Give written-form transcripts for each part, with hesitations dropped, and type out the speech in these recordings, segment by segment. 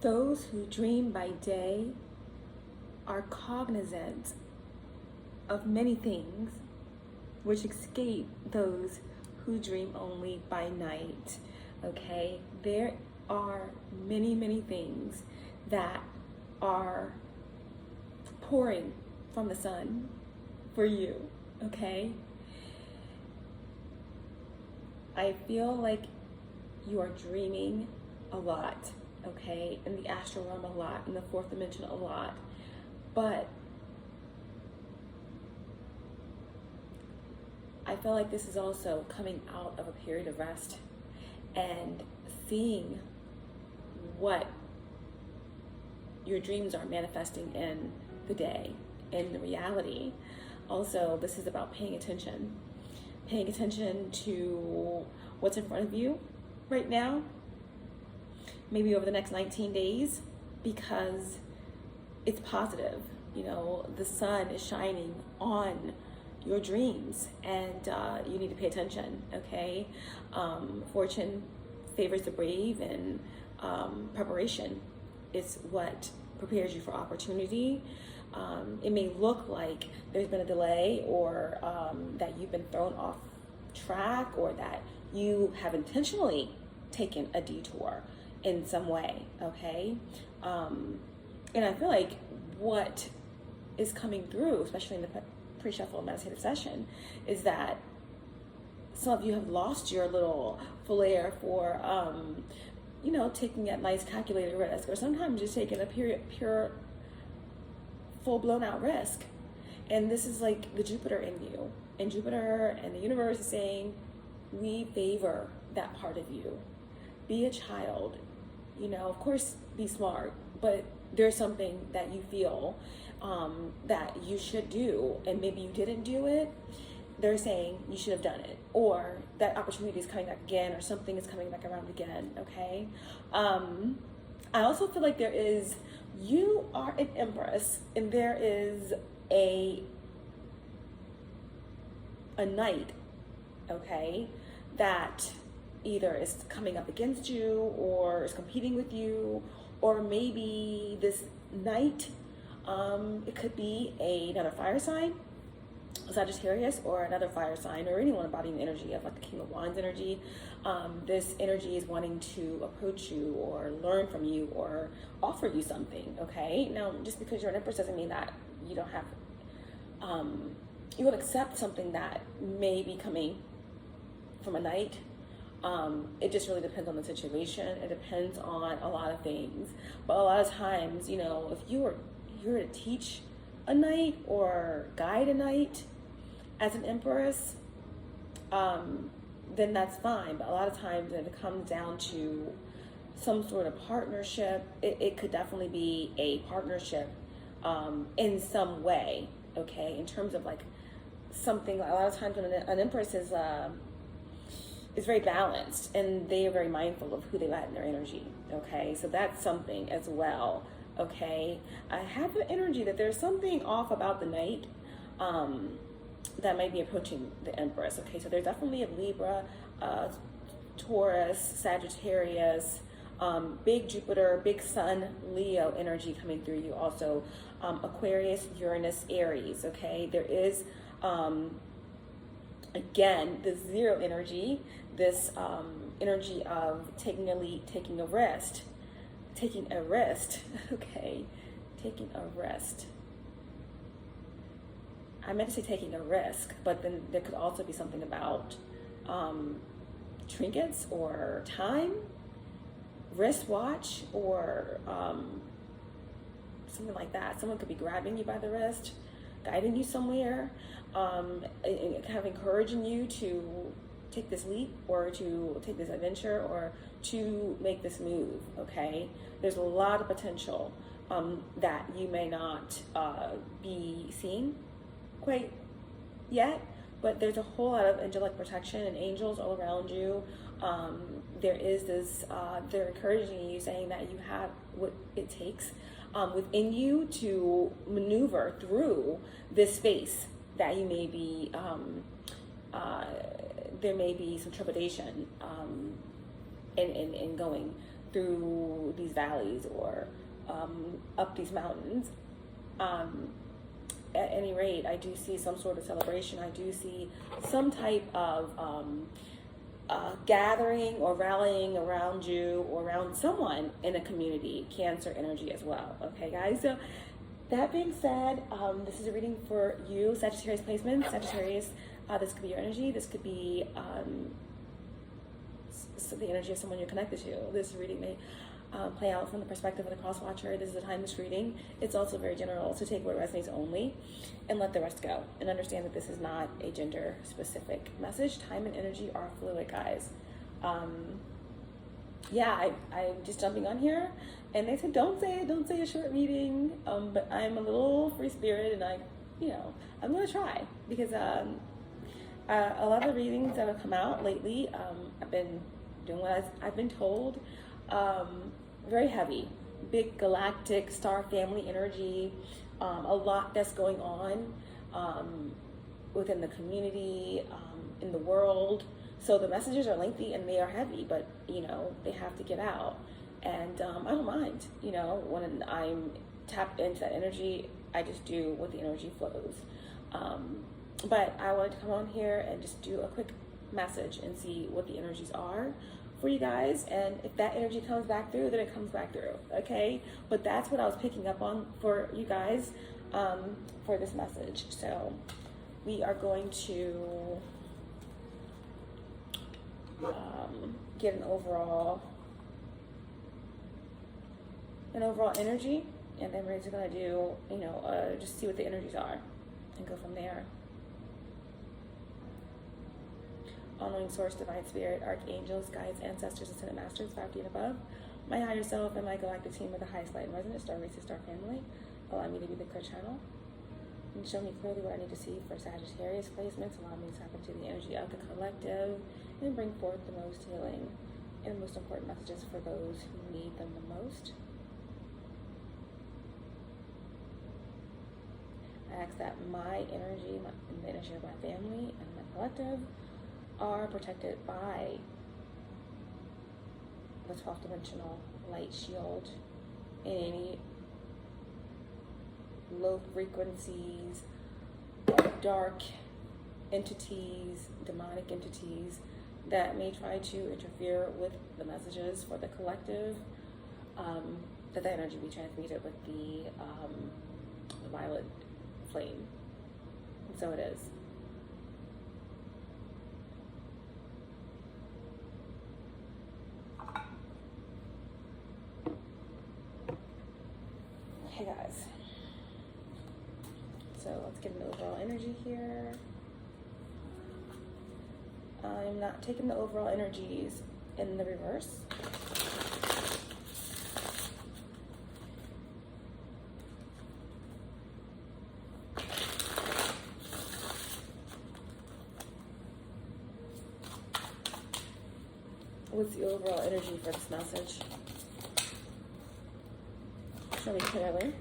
Those who dream by day are cognizant of many things which escape those who dream only by night. Okay, there are many things that are pouring from the sun for you. Okay, I feel like you are dreaming a lot, okay, in the astral realm a lot, in the fourth dimension a lot, but I feel like this is also coming out of a period of rest and seeing what your dreams are manifesting in the day, in the reality. Also, this is about paying attention to what's in front of you right now, maybe over the next 19 days, because it's positive. You know, the sun is shining on your dreams, and you need to pay attention. Okay, fortune favors the brave, and preparation is what prepares you for opportunity. It may look like there's been a delay, or that you've been thrown off track, or that you have intentionally taken a detour in some way. Okay, and I feel like what is coming through, especially in the pre-shuffle meditative session, is that some of you have lost your little flair for you know, taking that nice calculated risk, or sometimes just taking a pure full-blown out risk. And this is like the Jupiter in you, and Jupiter and the universe is saying, we favor that part of you. Be a child, you know, of course be smart, but there's something that you feel that you should do, and maybe you didn't do it. They're saying you should have done it, or that opportunity is coming back again, or something is coming back around again. Okay, I also feel like you are an empress, and there is a knight, okay, that either is coming up against you or is competing with you, or maybe this knight, it could be another fire sign, Sagittarius, or another fire sign, or anyone embodying the energy of like the King of Wands energy. This energy is wanting to approach you or learn from you or offer you something. Okay, now just because you're an empress doesn't mean that you don't have you will accept something that may be coming from a knight. It just really depends on the situation. It depends on a lot of things, but a lot of times, you know, if you're to teach a knight or guide a knight as an empress, then that's fine. But a lot of times when it comes down to some sort of partnership, it could definitely be a partnership in some way, okay? In terms of like something, a lot of times when an empress is very balanced, and they are very mindful of who they let in their energy, okay? So that's something as well, okay? I have the energy that there's something off about the knight that might be approaching the empress, okay? So there's definitely a Libra, Taurus, Sagittarius, big Jupiter, big Sun, Leo energy coming through you also, Aquarius, Uranus, Aries, okay? There is, again, the zero energy, this energy of taking a leap, taking a rest, okay, taking a rest. I meant to say taking a risk, but then there could also be something about trinkets or time, wristwatch, or something like that. Someone could be grabbing you by the wrist, guiding you somewhere, and kind of encouraging you to take this leap, or to take this adventure, or to make this move, okay? There's a lot of potential that you may not be seeing quite yet, but there's a whole lot of angelic protection and angels all around you. There is this, they're encouraging you, saying that you have what it takes within you to maneuver through this space that you may be, there may be some trepidation in going through these valleys or up these mountains. At any rate, I do see some sort of celebration. I do see some type of gathering or rallying around you or around someone in a community, Cancer energy as well. Okay, guys? So that being said, this is a reading for you, Sagittarius placement. Sagittarius, this could be your energy. This could be the energy of someone you're connected to. This reading may play out from the perspective of the cross watcher. This is a timeless reading. It's also very general, so take what resonates only and let the rest go. And understand that this is not a gender specific message. Time and energy are fluid, guys. I'm just jumping on here, and they said don't say a short reading, but I'm a little free spirited, and I'm gonna try, because a lot of the readings that have come out lately, I've been doing what I've been told. Very heavy, big galactic star family energy, a lot that's going on within the community, in the world. So the messages are lengthy and they are heavy, but they have to get out. And I don't mind, when I'm tapped into that energy, I just do what the energy flows. But I wanted to come on here and just do a quick message and see what the energies are for you guys, and if that energy comes back through, then it comes back through, okay? But that's what I was picking up on for you guys for this message. So we are going to get an overall energy, and then we're just gonna do just see what the energies are and go from there. Honoring source, divine spirit, archangels, guides, ancestors, ascended masters, 5D and above, my higher self, and my galactic team with the highest light and resonance, star races, star family, allow me to be the clear channel and show me clearly what I need to see for Sagittarius placements. Allow me to tap into the energy of the collective and bring forth the most healing and most important messages for those who need them the most. I ask that my energy and the energy of my family and my collective are protected by the 12th dimensional light shield and any low frequencies, dark entities, demonic entities that may try to interfere with the messages for the collective, that energy be transmuted with the violet flame. And so it is. Okay, guys. So let's get an overall energy here. I'm not taking the overall energies in the reverse. What's the overall energy for this message? Show me clearly.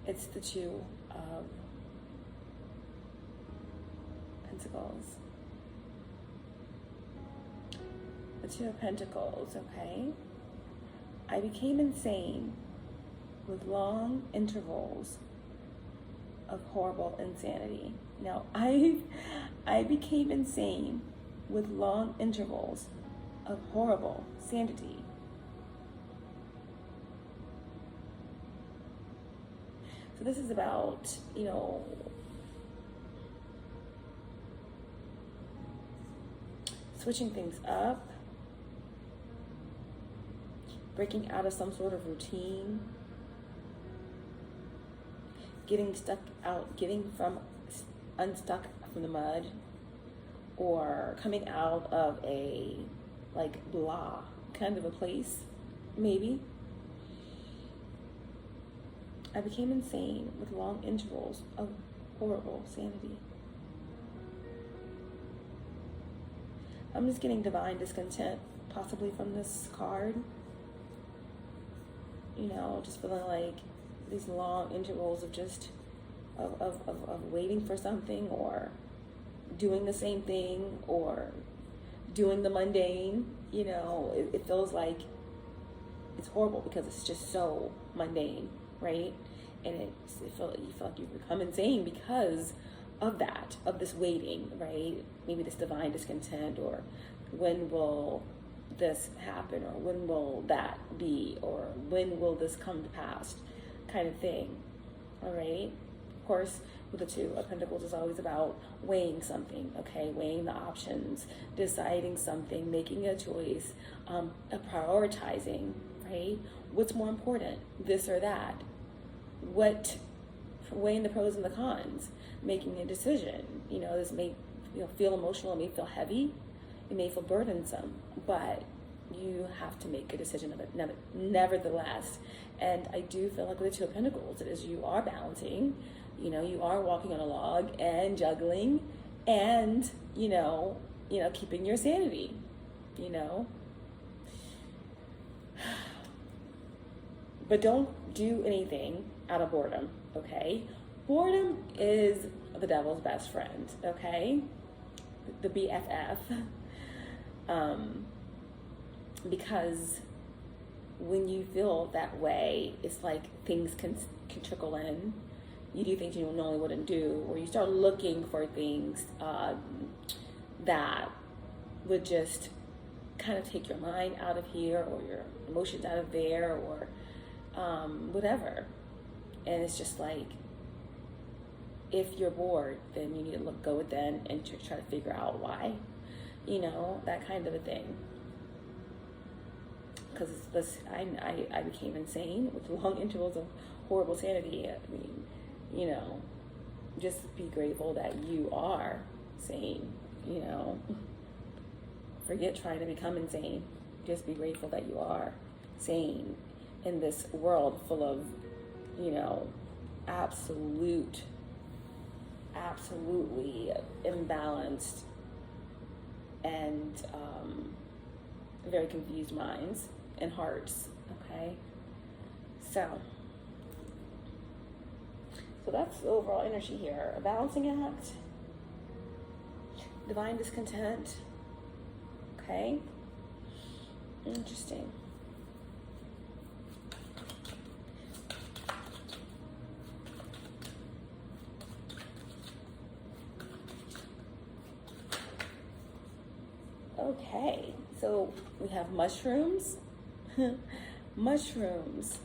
It's the Two of Pentacles. The Two of Pentacles, okay? I became insane with long intervals of horrible insanity. Now, I became insane with long intervals of horrible sanity. So this is about, switching things up, breaking out of some sort of routine, getting unstuck from the mud, or coming out of a blah kind of a place, maybe. I became insane with long intervals of horrible sanity. I'm just getting divine discontent, possibly from this card. Just feeling like these long intervals of just of waiting for something, or doing the same thing, or doing the mundane, it feels like it's horrible because it's just so mundane, right? And you feel like you become insane because of that, of this waiting, right? Maybe this divine discontent, or when will this happen, or when will that be, or when will this come to pass, kind of thing. All right. Of course, with the Two of Pentacles, is always about weighing something, okay? Weighing the options, deciding something, making a choice, prioritizing, right? What's more important, this or that? Weighing the pros and the cons, making a decision. This may feel emotional, it may feel heavy, it may feel burdensome, but you have to make a decision of it nevertheless. And I do feel like with the Two of Pentacles, it is you are balancing, you are walking on a log and juggling and, keeping your sanity, But don't do anything out of boredom, okay? Boredom is the devil's best friend, okay? The BFF. Because when you feel that way, it's like things can trickle in. You do things you normally wouldn't do, or you start looking for things that would just kind of take your mind out of here, or your emotions out of there, or whatever. And it's just like, if you're bored, then you need to go within and try to figure out why, that kind of a thing. Because I became insane with long intervals of horrible sanity. I mean, just be grateful that you are sane, Forget trying to become insane. Just be grateful that you are sane in this world full of, absolutely imbalanced and very confused minds and hearts, okay? So that's the overall energy here. A balancing act, divine discontent, okay? Interesting. Okay, so we have mushrooms. Mushrooms.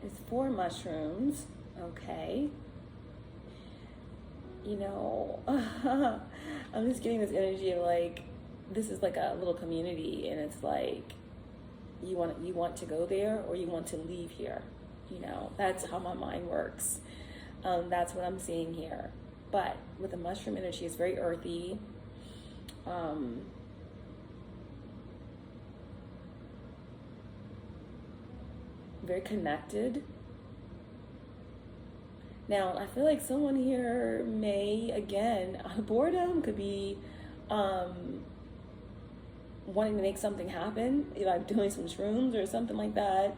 It's 4 mushrooms, okay. I'm just getting this energy of like, this is like a little community, and it's like, you want to go there, or you want to leave here. That's how my mind works. That's what I'm seeing here. But with the mushroom energy, it's very earthy. Very connected. Now, I feel like someone here may, again, boredom could be wanting to make something happen, like doing some shrooms or something like that.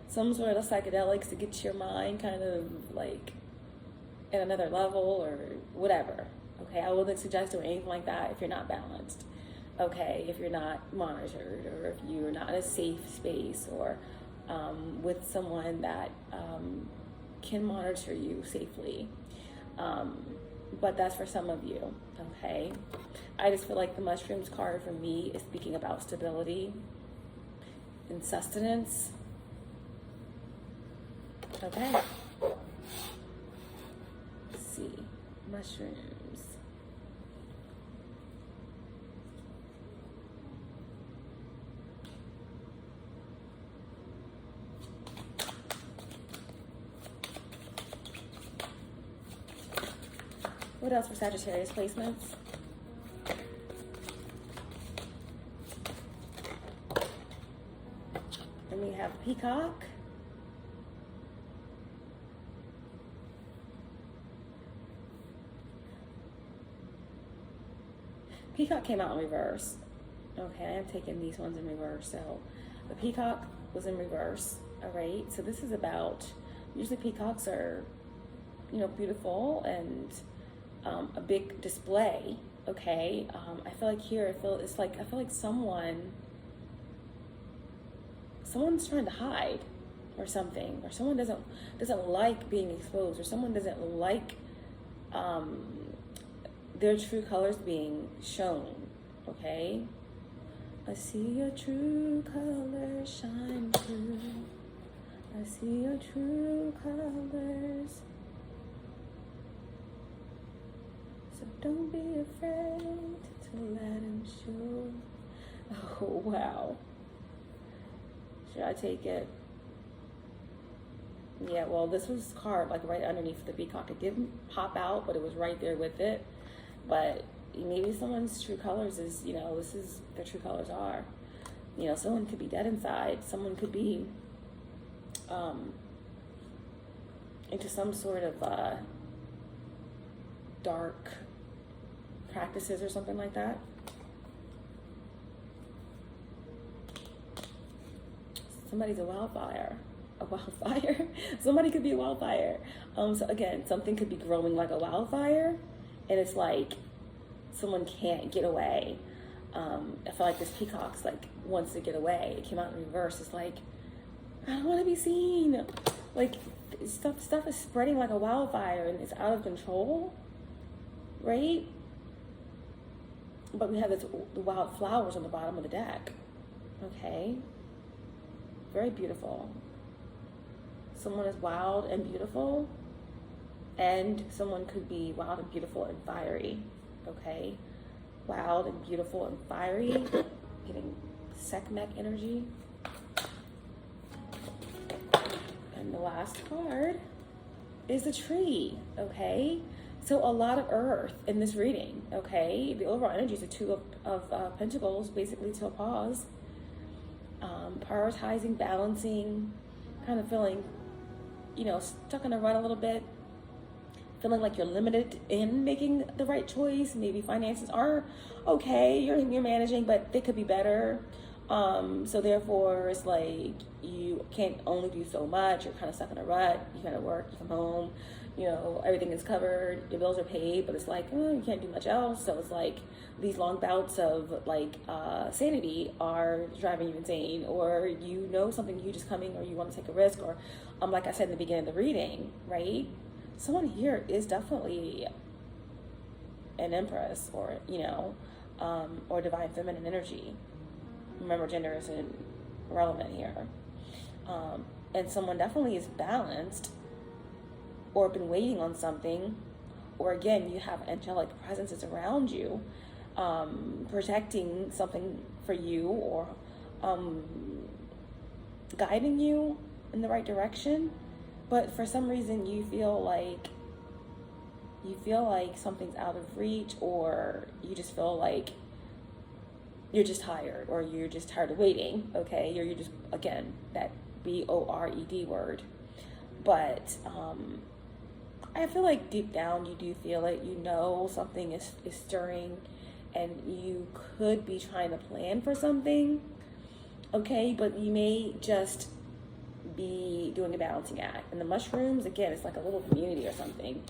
Some sort of psychedelics to get your mind kind of like at another level or whatever. Okay, I wouldn't suggest doing anything like that if you're not balanced. Okay, if you're not monitored, or if you're not in a safe space, or with someone that can monitor you safely. But that's for some of you, okay? I just feel like the mushrooms card for me is speaking about stability and sustenance. Okay. Let's see. Mushrooms. What else for Sagittarius placements? And we have peacock. Peacock came out in reverse. Okay, I'm taking these ones in reverse. So the peacock was in reverse. All right, so this is about, usually peacocks are, beautiful and a big display, Okay, I feel like here, I feel like someone's trying to hide or something, or someone doesn't like being exposed, or someone doesn't like their true colors being shown. Okay, I see your true colors shine through. I see your true colors. So don't be afraid to let him show. Oh, wow. Should I take it? Yeah, well, this was carved like right underneath the peacock. It didn't pop out, but it was right there with it. But maybe someone's true colors is, this is their true colors are. Someone could be dead inside. Someone could be into some sort of dark practices or something like that. Somebody's a wildfire. A wildfire? Somebody could be a wildfire. So again, something could be growing like a wildfire, and it's like someone can't get away. I feel like this peacock's like wants to get away. It came out in reverse. It's like, I don't want to be seen. Like stuff is spreading like a wildfire and it's out of control, right? But we have the wild flowers on the bottom of the deck. Okay, very beautiful. Someone is wild and beautiful, and someone could be wild and beautiful and fiery. Okay, wild and beautiful and fiery. Getting Sekhmet energy. And the last card is the tree, okay? So a lot of earth in this reading, okay? The overall energy is a two of pentacles, basically to a pause. Prioritizing, balancing, kind of feeling, stuck in a rut a little bit. Feeling like you're limited in making the right choice. Maybe finances are okay, you're managing, but they could be better. So therefore, it's like you can't only do so much. You're kind of stuck in a rut. You kind of work, you come home, everything is covered, your bills are paid, but it's like, you can't do much else. So it's like these long bouts of like sanity are driving you insane, or something you just coming, or you want to take a risk, or like I said in the beginning of the reading, right? Someone here is definitely an empress, or or divine feminine energy. Remember, gender isn't relevant here. And someone definitely is balanced, or been waiting on something, or again, you have angelic presences around you, protecting something for you, or guiding you in the right direction. But for some reason, you feel like something's out of reach, or you just feel like you're just tired, or you're just tired of waiting, okay? Or you're just, again, that BORED word. But I feel like deep down you do feel it. Something is stirring, and you could be trying to plan for something, okay? But you may just be doing a balancing act. And the mushrooms, again, it's like a little community or something.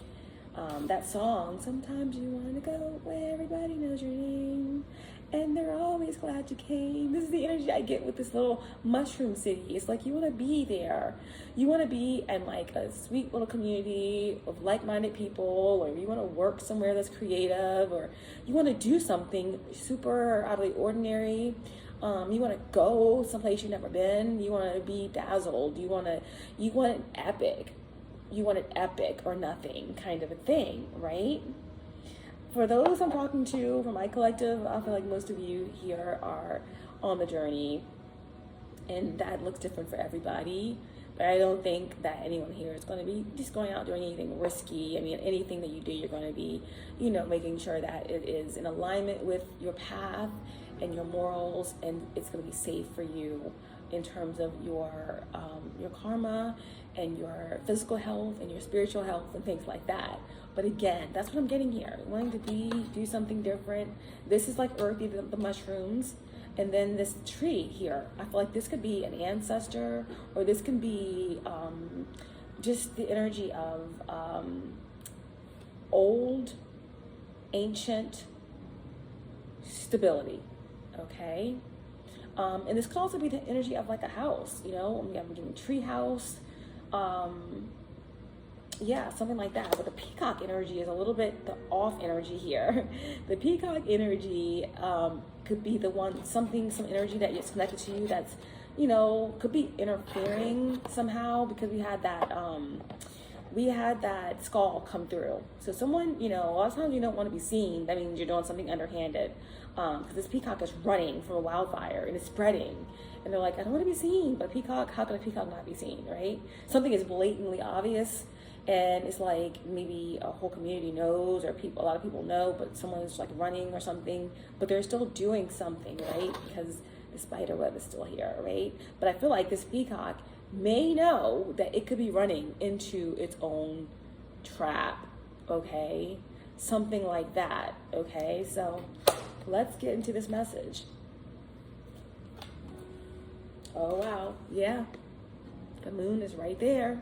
That song, sometimes you want to go where everybody knows your name, and they're always glad you came. This is the energy I get with this little mushroom city. It's like you want to be there. You want to be in like a sweet little community of like-minded people, or you want to work somewhere that's creative, or you want to do something super out of the ordinary. You want to go someplace you've never been. You want to be dazzled. You want an epic. You want an epic or nothing kind of a thing, right? For those I'm talking to from my collective, I feel like most of you here are on the journey, and that looks different for everybody. But I don't think that anyone here is going to be just going out doing anything risky. I mean, anything that you do, you're going to be, making sure that it is in alignment with your path and your morals, and it's going to be safe for you in terms of your karma and your physical health and your spiritual health and things like that. But again, that's what I'm getting here. Wanting to do something different. This is like earthy, the mushrooms. And then this tree here, I feel like this could be an ancestor, or this can be just the energy of old, ancient stability, okay? And this could also be the energy of like a house, you know, I'm doing tree house, yeah, something like that. But the peacock energy is a little bit the off energy here. The peacock energy could be the one, some energy that is connected to you that's, you know, could be interfering somehow, because we had that skull come through. So someone, you know, a lot of times you don't want to be seen. That means you're doing something underhanded. Because this peacock is running from a wildfire and it's spreading. And they're like, I don't want to be seen. But peacock, how can a peacock not be seen, right? Something is blatantly obvious. And it's like maybe a whole community knows, or a lot of people know, but someone is like running or something, but they're still doing something, right? Because the spider web is still here, right? But I feel like this peacock may know that it could be running into its own trap, okay? Something like that, okay? So let's get into this message. Oh, wow. Yeah. The moon is right there.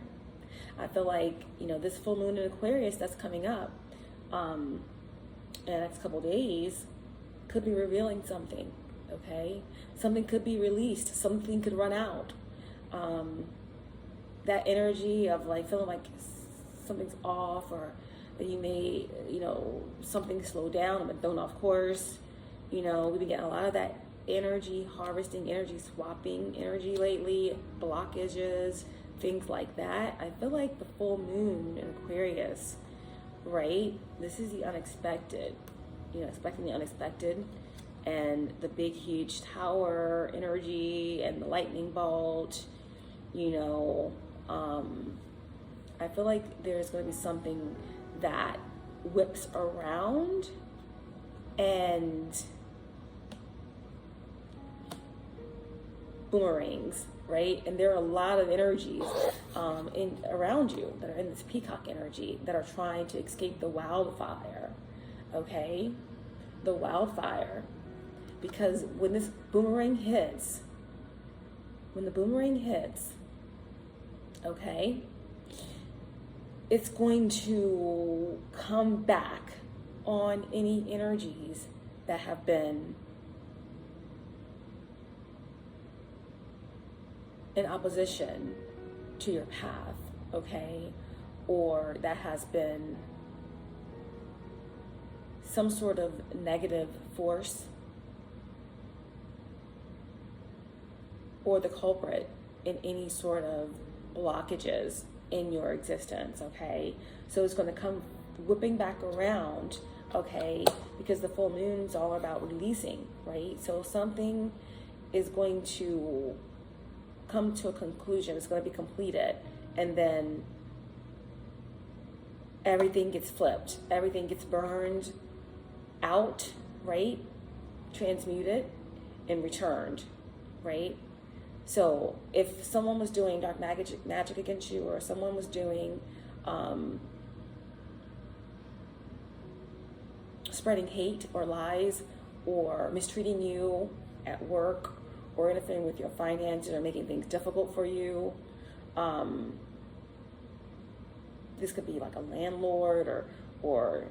I feel like, you know, this full moon in Aquarius that's coming up in the next couple days could be revealing something, okay? Something could be released. Something could run out. That energy of like feeling like something's off, or that you may, you know, something slow down and been thrown off course. You know, we've been getting a lot of that energy, harvesting energy, swapping energy lately, blockages, things like that. I feel like the full moon in Aquarius, right? This is the unexpected, you know, expecting the unexpected, and the big, huge tower energy and the lightning bolt, you know. I feel like there's going to be something that whips around and boomerangs, right? And there are a lot of energies around you that are in this peacock energy that are trying to escape the wildfire, okay? The wildfire. Because when this boomerang hits, okay, it's going to come back on any energies that have been in opposition to your path, okay? Or that has been some sort of negative force, or the culprit in any sort of blockages in your existence, okay? So it's going to come whipping back around, okay? Because the full moon's all about releasing, right? So something is going to come to a conclusion. It's going to be completed, and then everything gets flipped. Everything gets burned out, right? Transmuted and returned, right? So if someone was doing dark magic against you, or someone was doing spreading hate or lies, or mistreating you at work, or interfering with your finances, or making things difficult for you, this could be like a landlord, or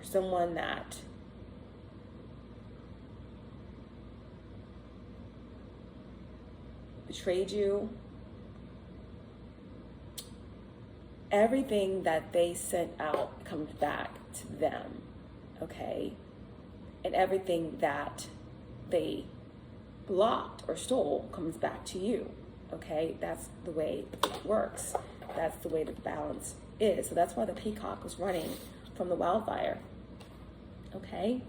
someone that betrayed you. Everything that they sent out comes back to them, okay? And everything that they blocked or stole comes back to you, okay? That's the way it works. That's the way the balance is. So that's why the peacock was running from the wildfire, okay?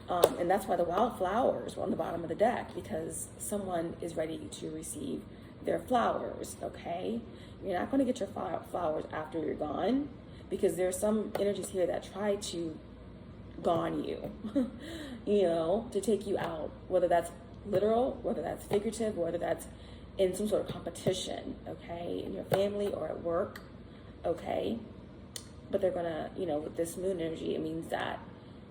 And that's why the wildflowers were on the bottom of the deck, because someone is ready to receive their flowers, okay? You're not going to get your flowers after you're gone, because there's some energies here that try to gone you, you know, to take you out, whether that's literal, whether that's figurative, whether that's in some sort of competition, okay, in your family or at work, okay? But they're going to, you know, with this moon energy, it means that,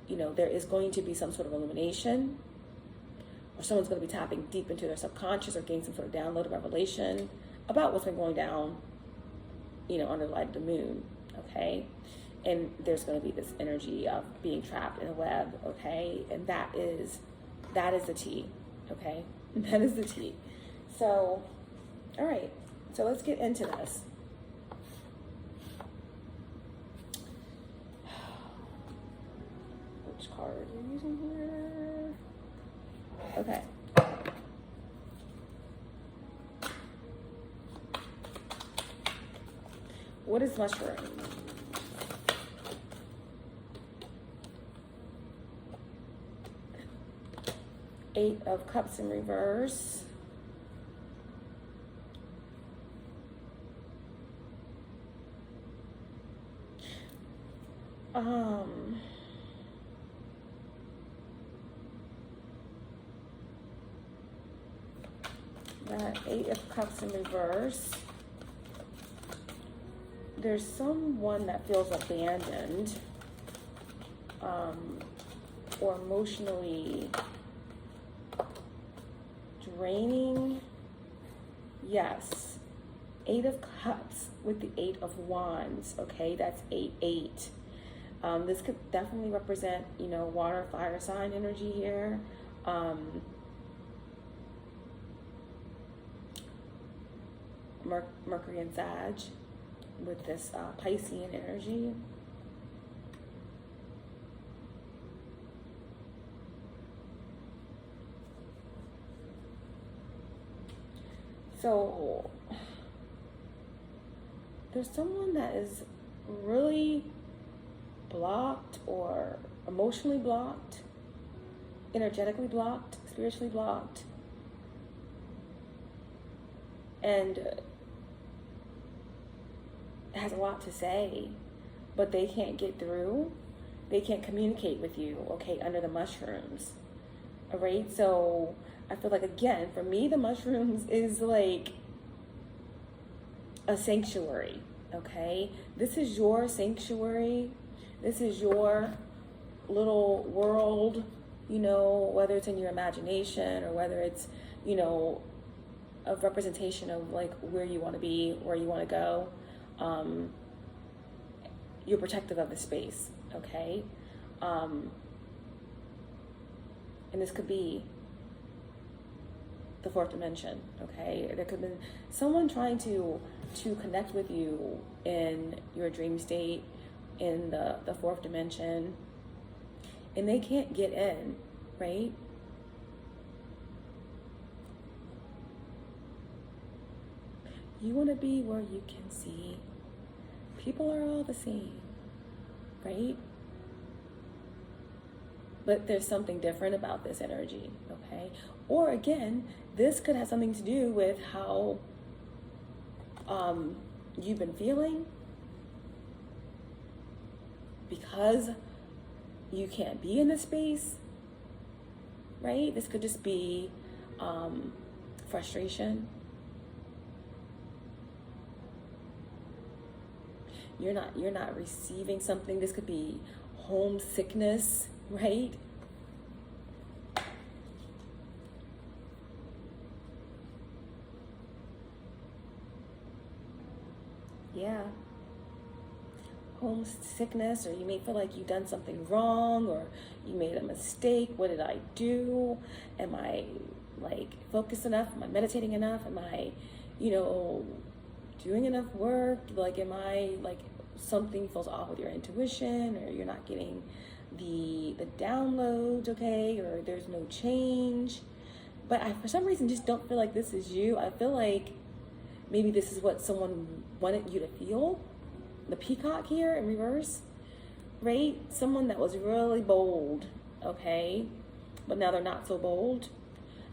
you know, there is going to be some sort of illumination, or someone's going to be tapping deep into their subconscious, or getting some sort of download of revelation about what's been going down, you know, under the light of the moon, okay? And there's going to be this energy of being trapped in a web, okay? And that is the tea, okay? That is the tea. So, all right. So let's get into this. Which card are we using here? Okay. What is mushroom? Eight of Cups in reverse. That Eight of Cups in reverse. There's someone that feels abandoned, or emotionally draining. Yes. Eight of Cups with the Eight of Wands. Okay, that's 8-8. This could definitely represent, you know, water, fire sign energy here. Mercury and Sag with this Piscean energy. So there's someone that is really blocked or emotionally blocked, energetically blocked, spiritually blocked, and has a lot to say, but they can't get through. They can't communicate with you, okay, under the mushrooms. All right, so I feel like, again, for me, the mushrooms is like a sanctuary, okay? This is your sanctuary. This is your little world, you know, whether it's in your imagination or whether it's, you know, a representation of like where you want to be, where you want to go. You're protective of the space, okay? And this could be the fourth dimension, okay? There could have been someone trying to connect with you in your dream state, in the fourth dimension, and they can't get in, right? You want to be where you can see. People are all the same, right? But there's something different about this energy, okay? Or again, this could have something to do with how you've been feeling, because you can't be in this space, right? This could just be frustration. You're not receiving something. This could be homesickness, right? Yeah. Homesickness, or you may feel like you've done something wrong, or you made a mistake. What did I do? Am I like focused enough? Am I meditating enough? Am I, you know, doing enough work? Like, am I like, something feels off with your intuition, or you're not getting the downloads, okay, or there's no change. But I, for some reason, just don't feel like this is you. I feel like maybe this is what someone wanted you to feel. The peacock here in reverse, right? Someone that was really bold, okay, but now they're not so bold.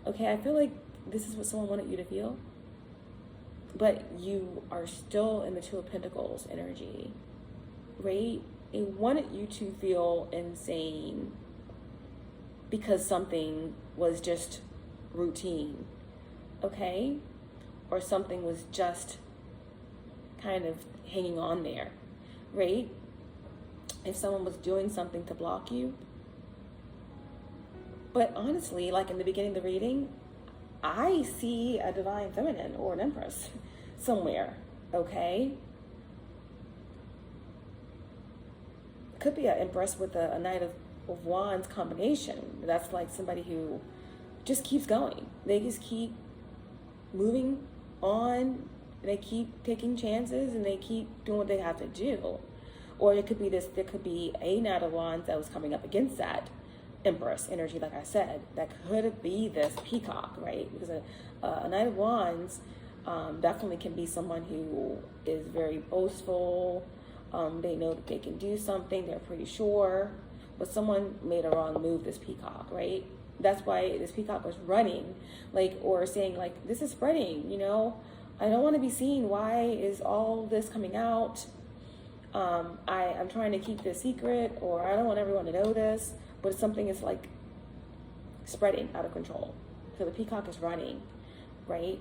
Okay, I feel like this is what someone wanted you to feel, but you are still in the Two of Pentacles energy, right? They wanted you to feel insane because something was just routine, okay? Or something was just kind of hanging on there, right? If someone was doing something to block you. But honestly, like in the beginning of the reading, I see a divine feminine or an empress somewhere, okay? could be an Empress with a Knight of Wands combination. That's like somebody who just keeps going. They just keep moving on. They keep taking chances, and they keep doing what they have to do. Or it could be this, there could be a Knight of Wands that was coming up against that Empress energy, like I said. That could be this peacock, right? Because a Knight of Wands definitely can be someone who is very boastful. They know that they can do something, they're pretty sure. But someone made a wrong move, this peacock, right? That's why this peacock was running, like, or saying, like, this is spreading, you know? I don't want to be seen. Why is all this coming out? I'm trying to keep this secret, or I don't want everyone to know this, but something is like spreading out of control. So the peacock is running, right?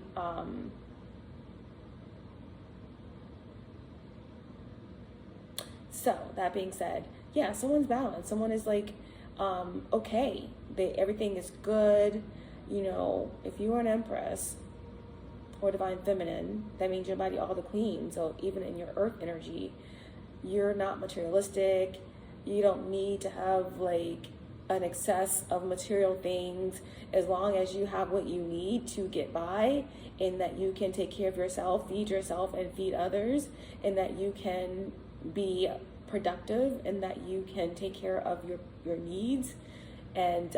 So that being said, yeah, someone's balanced. Someone is like, okay, everything is good. You know, if you are an Empress or Divine Feminine, that means you're body all the queen. So even in your earth energy, you're not materialistic. You don't need to have like an excess of material things, as long as you have what you need to get by, and that you can take care of yourself, feed yourself, and feed others, and that you can be productive, and that you can take care of your needs, and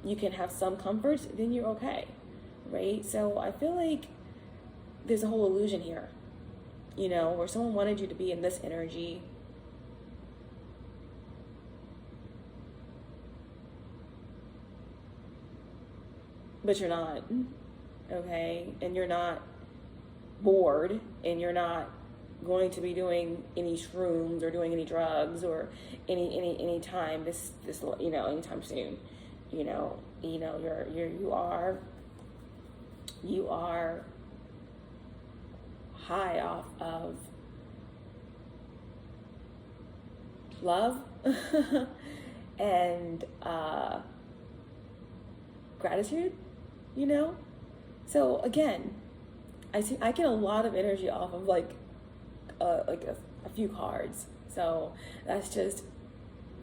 you can have some comfort, then you're okay, right? So I feel like there's a whole illusion here, you know, where someone wanted you to be in this energy, but you're not, okay? And you're not bored, and you're not going to be doing any shrooms or doing any drugs or any time this you know, anytime soon. You know you are high off of love and gratitude, you know? So again, I get a lot of energy off of like a few cards. So that's just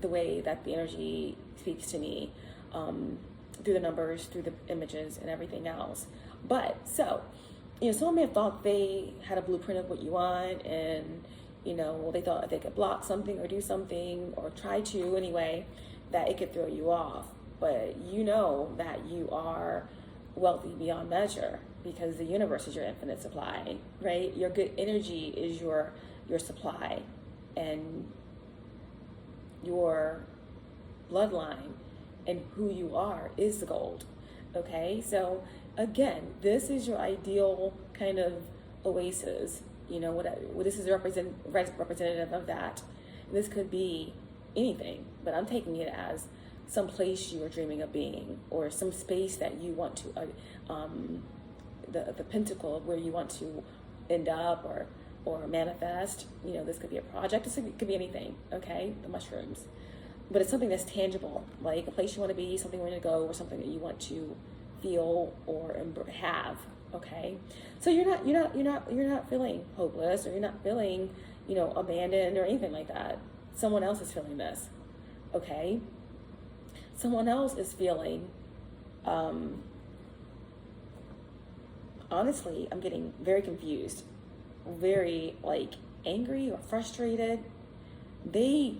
the way that the energy speaks to me, through the numbers, through the images, and everything else. But so, you know, someone may have thought they had a blueprint of what you want, and you know, they thought they could block something or do something, or try to anyway, that it could throw you off. But you know that you are wealthy beyond measure, because the universe is your infinite supply, right? Your good energy is your supply, and your bloodline and who you are is the gold. Okay, so again, this is your ideal kind of oasis. You know what this is representative of that. This could be anything, but I'm taking it as some place you are dreaming of being, or some space that you want to, the pinnacle of where you want to end up, or manifest. You know, this could be a project. This could be anything. Okay, the mushrooms, but it's something that's tangible, like a place you want to be, something you want to go, or something that you want to feel or have. Okay, so you're not feeling hopeless, or you're not feeling, you know, abandoned or anything like that. Someone else is feeling this. Okay, someone else is feeling, honestly, I'm getting very confused, very like angry or frustrated. They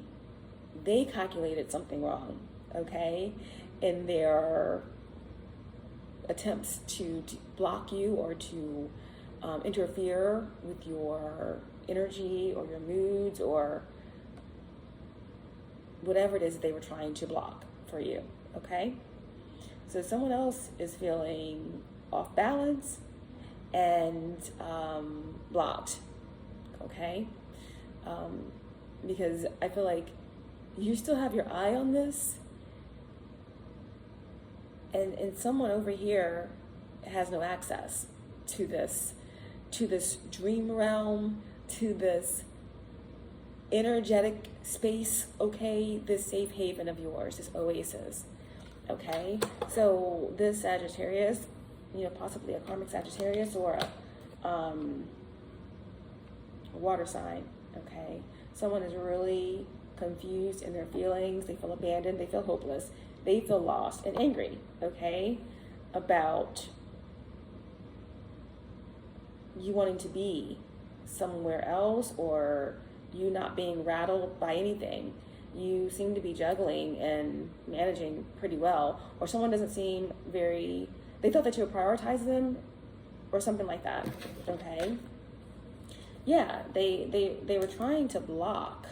calculated something wrong, okay, in their attempts to block you, or to interfere with your energy or your moods, or whatever it is that they were trying to block for you. Okay, so someone else is feeling off balance and blocked. Okay, because I feel like you still have your eye on this, and someone over here has no access to this dream realm, to this energetic space, okay, this safe haven of yours, this oasis. Okay, so this Sagittarius, you know, possibly a karmic Sagittarius, or a water sign. Okay, someone is really confused in their feelings. They feel abandoned. They feel hopeless. They feel lost and angry, okay, about you wanting to be somewhere else, or you not being rattled by anything. You seem to be juggling and managing pretty well, or someone doesn't seem very, they thought that you would prioritize them or something like that, okay? Yeah, they were trying to block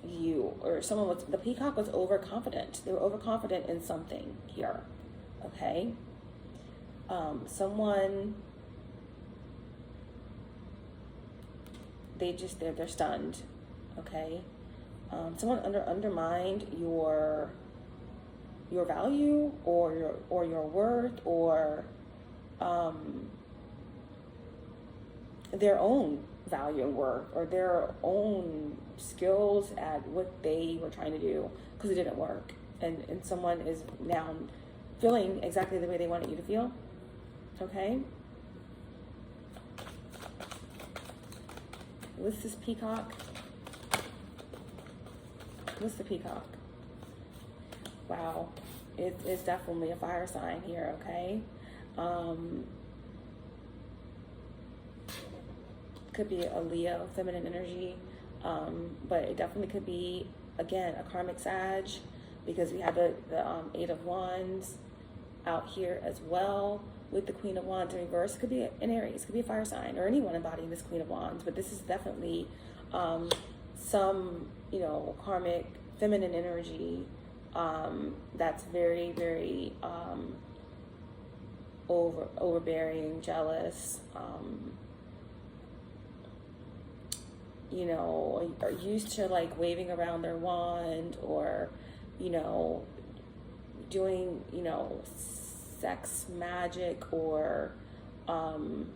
you, or someone was, the peacock was overconfident. They were overconfident in something here, okay? Someone, they're stunned, okay? Someone undermined your value or your worth, or their own value and worth, or their own skills at what they were trying to do, because it didn't work, and someone is now feeling exactly the way they wanted you to feel, okay? What's this peacock? What's the peacock? Wow, it's definitely a fire sign here, okay? Could be a Leo, feminine energy, but it definitely could be, again, a karmic Sag, because we have the Eight of Wands out here as well with the Queen of Wands in reverse. It could be an Aries, it could be a fire sign, or anyone embodying this Queen of Wands, but this is definitely some, karmic feminine energy that's very, very overbearing, jealous, are used to like waving around their wand, or doing sex magic, or some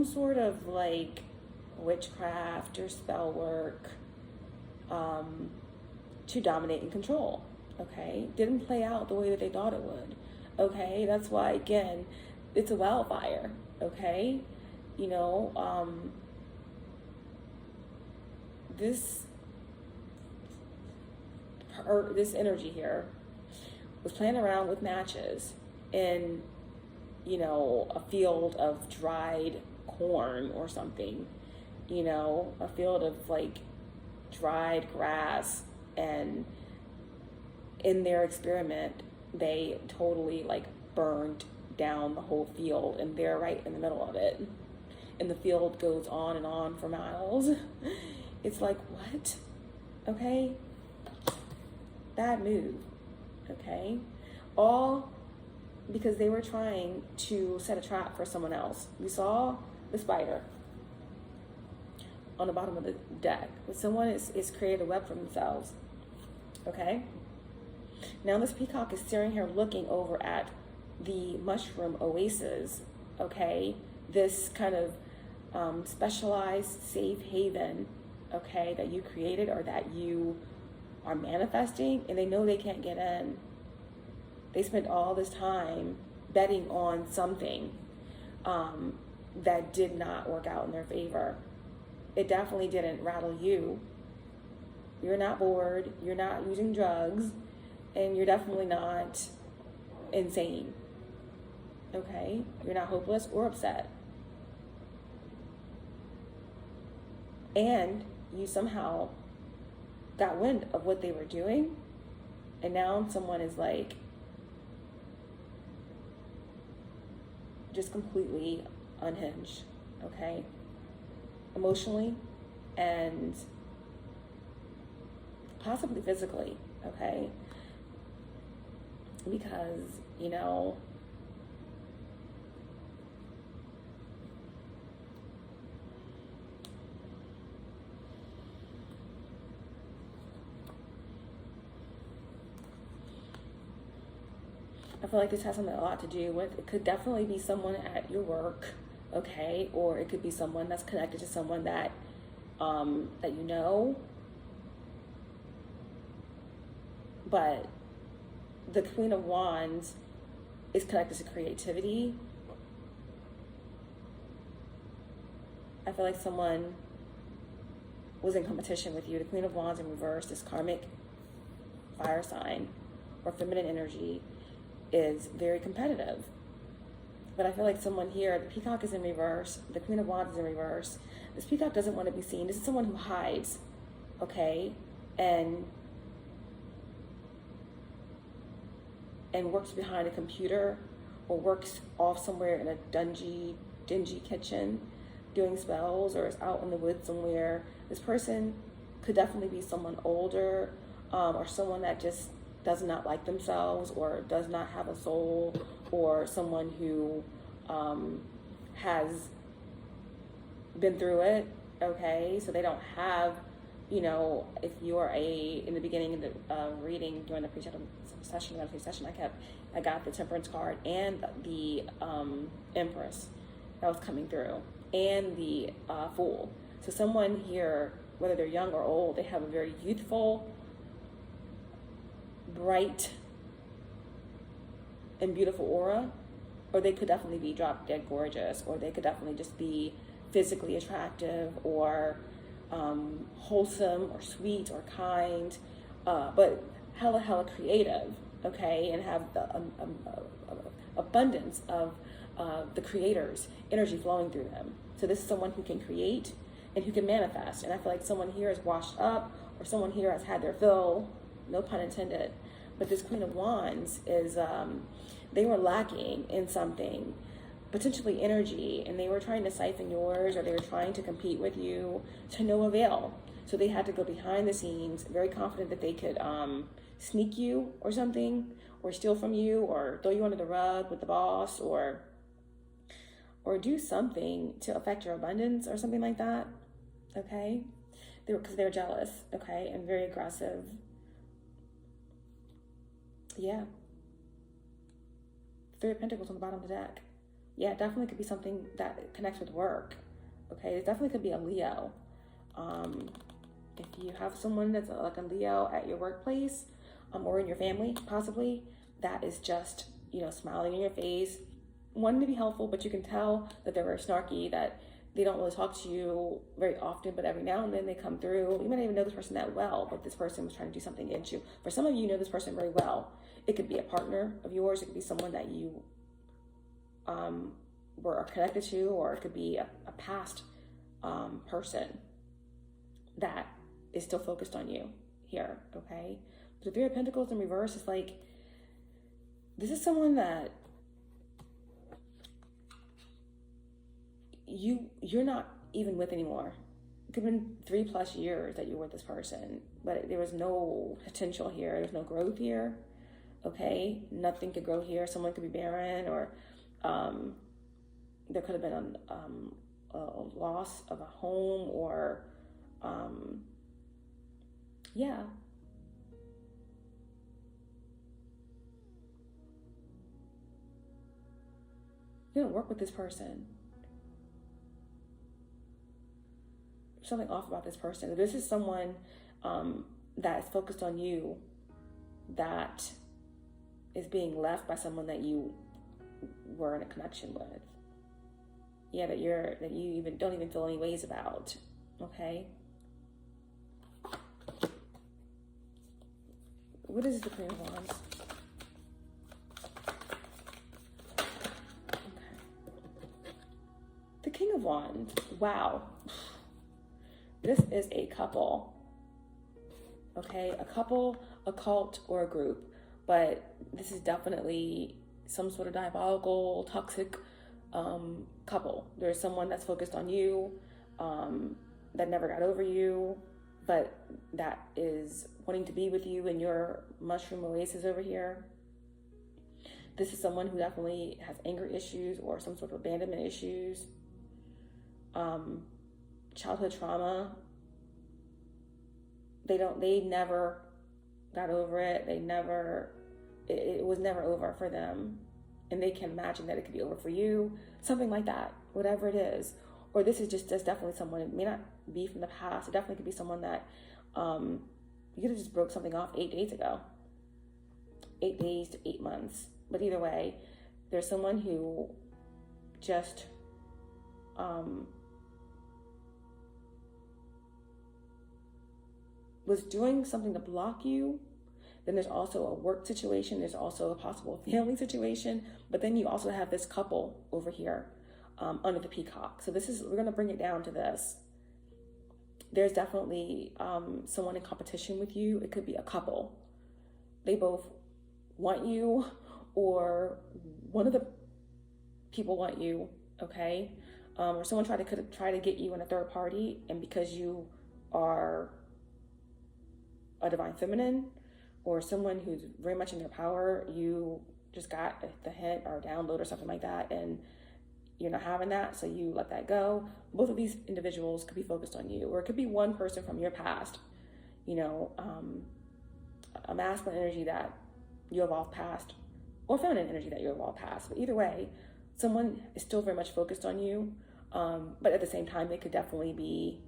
sort of like witchcraft or spell work to dominate and control, okay? Didn't play out the way that they thought it would, okay? That's why, again, it's a wildfire, okay? This energy here was playing around with matches in, a field of dried corn or something, a field of like dried grass, and in their experiment, they totally like burned down the whole field, and they're right in the middle of it. And the field goes on and on for miles. It's like, what? Okay? Bad move. Okay? All because they were trying to set a trap for someone else. You saw the spider on the bottom of the deck, but someone is created a web for themselves. Okay? Now this peacock is staring here, looking over at the mushroom oasis. Okay? This kind of specialized safe haven, okay, that you created or that you are manifesting, and they know they can't get in. They spent all this time betting on something that did not work out in their favor. It definitely didn't rattle you. You're not bored, you're not using drugs, and you're definitely not insane, okay? You're not hopeless or upset. And you somehow got wind of what they were doing, and now someone is like just completely unhinged, okay? Emotionally and possibly physically, okay? Because, I feel like this has something a lot to do with, it could definitely be someone at your work, okay? Or it could be someone that's connected to someone that that you know. But the Queen of Wands is connected to creativity. I feel like someone was in competition with you. The Queen of Wands in reverse, this karmic fire sign or feminine energy, is very competitive. But I feel like someone here, the peacock is in reverse, the Queen of Wands is in reverse. This peacock doesn't want to be seen. This is someone who hides, okay, and works behind a computer or works off somewhere in a dingy kitchen doing spells, or is out in the woods somewhere. This person could definitely be someone older, or someone that just does not like themselves or does not have a soul, or someone who has been through it, okay? So they don't have, you know, if you're in the beginning of the reading during the pre-session, I got the Temperance card and the Empress that was coming through, and the Fool. So someone here, whether they're young or old, they have a very youthful, bright, and beautiful aura, or they could definitely be drop dead gorgeous, or they could definitely just be physically attractive, or wholesome, or sweet, or kind, but hella creative, okay, and have the abundance of the creator's energy flowing through them. So this is someone who can create and who can manifest. And I feel like someone here is washed up, or someone here has had their fill, no pun intended. But this Queen of Wands is, they were lacking in something, potentially energy, and they were trying to siphon yours, or they were trying to compete with you to no avail. So they had to go behind the scenes, very confident that they could sneak you or something, or steal from you, or throw you under the rug with the boss, or do something to affect your abundance or something like that, okay? Because they were jealous, okay, and very aggressive. Yeah. Three of Pentacles on the bottom of the deck. Yeah, it definitely could be something that connects with work, okay? It definitely could be a Leo. If you have someone that's like a Leo at your workplace, or in your family, possibly, that is just, you know, smiling in your face, wanting to be helpful, but you can tell that they're very snarky, that they don't really talk to you very often, but every now and then they come through. You might not even know this person that well, but this person was trying to do something against you. For some of you, know this person very well. It could be a partner of yours. It could be someone that you were connected to, or it could be a past person that is still focused on you here, okay? But the Three of Pentacles in reverse is like, this is someone that you're not even with anymore. It could have been 3+ years that you were with this person, but there was no potential here. There's no growth here, okay? Nothing could grow here. Someone could be barren, or there could have been a loss of a home, or yeah. You don't work with this person. Something off about this person. This is someone that is focused on you, that is being left by someone that you were in a connection with. Yeah, that you even don't even feel any ways about. Okay. What is the Queen of Wands? Okay. The King of Wands. Wow. This is a couple, okay? A couple, a cult, or a group. But this is definitely some sort of diabolical, toxic couple. There's someone that's focused on you, that never got over you, but that is wanting to be with you in your mushroom oasis over here. This is someone who definitely has anger issues or some sort of abandonment issues. Childhood trauma. They never got over it. It was never over for them. And they can imagine that it could be over for you. Something like that, whatever it is. Or this is just definitely someone, it may not be from the past. It definitely could be someone that you could have just broke something off 8 days ago. 8 days to 8 months. But either way, there's someone who just was doing something to block you. Then there's also a work situation. There's also a possible family situation. But then you also have this couple over here under the peacock. So we're going to bring it down to this. There's definitely someone in competition with you. It could be a couple. They both want you, or one of the people want you, okay? Or someone could try to get you in a third party, and because you are a divine feminine or someone who's very much in their power, you just got the hint or download or something like that, and you're not having that, so you let that go. Both of these individuals could be focused on you, or it could be one person from your past, a masculine energy that you evolved past, or feminine energy that you evolved past. But either way, someone is still very much focused on you, but at the same time, they could definitely be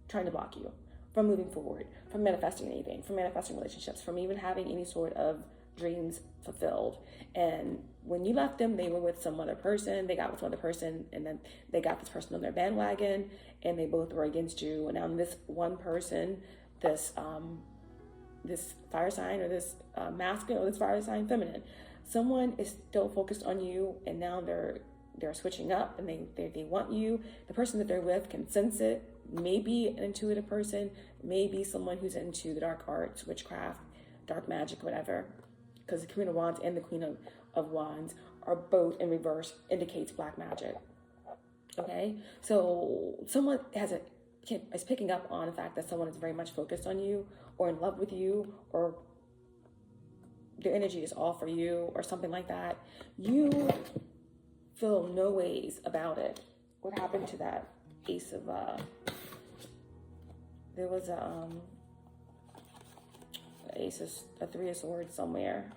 trying to block you from moving forward, from manifesting anything, from manifesting relationships, from even having any sort of dreams fulfilled. And when you left them, they were with some other person, they got with some other person, and then they got this person on their bandwagon, and they both were against you. And now this one person, this fire sign, or this masculine, or this fire sign feminine, someone is still focused on you, and now they're switching up, and they want you. The person that they're with can sense it. Maybe an intuitive person, maybe someone who's into the dark arts, witchcraft, dark magic, whatever. Because the Queen of Wands and the Queen of Wands are both in reverse, indicates black magic. Okay, so someone is picking up on the fact that someone is very much focused on you, or in love with you, or their energy is all for you, or something like that. You feel no ways about it. What happened to that Ace of there was a Three of Swords somewhere.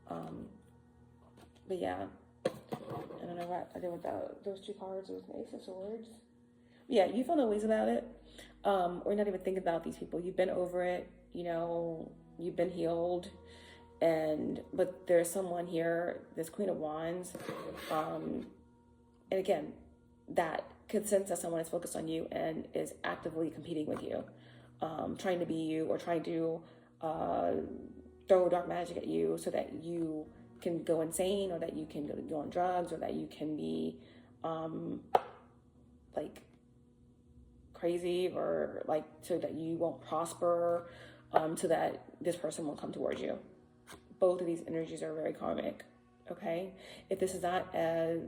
But yeah, I don't know what I did with those two cards. It was an Ace of Swords. Yeah, you feel no ways about it, or not even think about these people. You've been over it. You've been healed, but there's someone here, this Queen of Wands, and again, that could sense that someone is focused on you and is actively competing with you, trying to be you, or trying to throw dark magic at you so that you can go insane, or that you can go on drugs, or that you can be like crazy, or like so that you won't prosper, so that this person won't come towards you. Both of these energies are very karmic, okay? If this is not a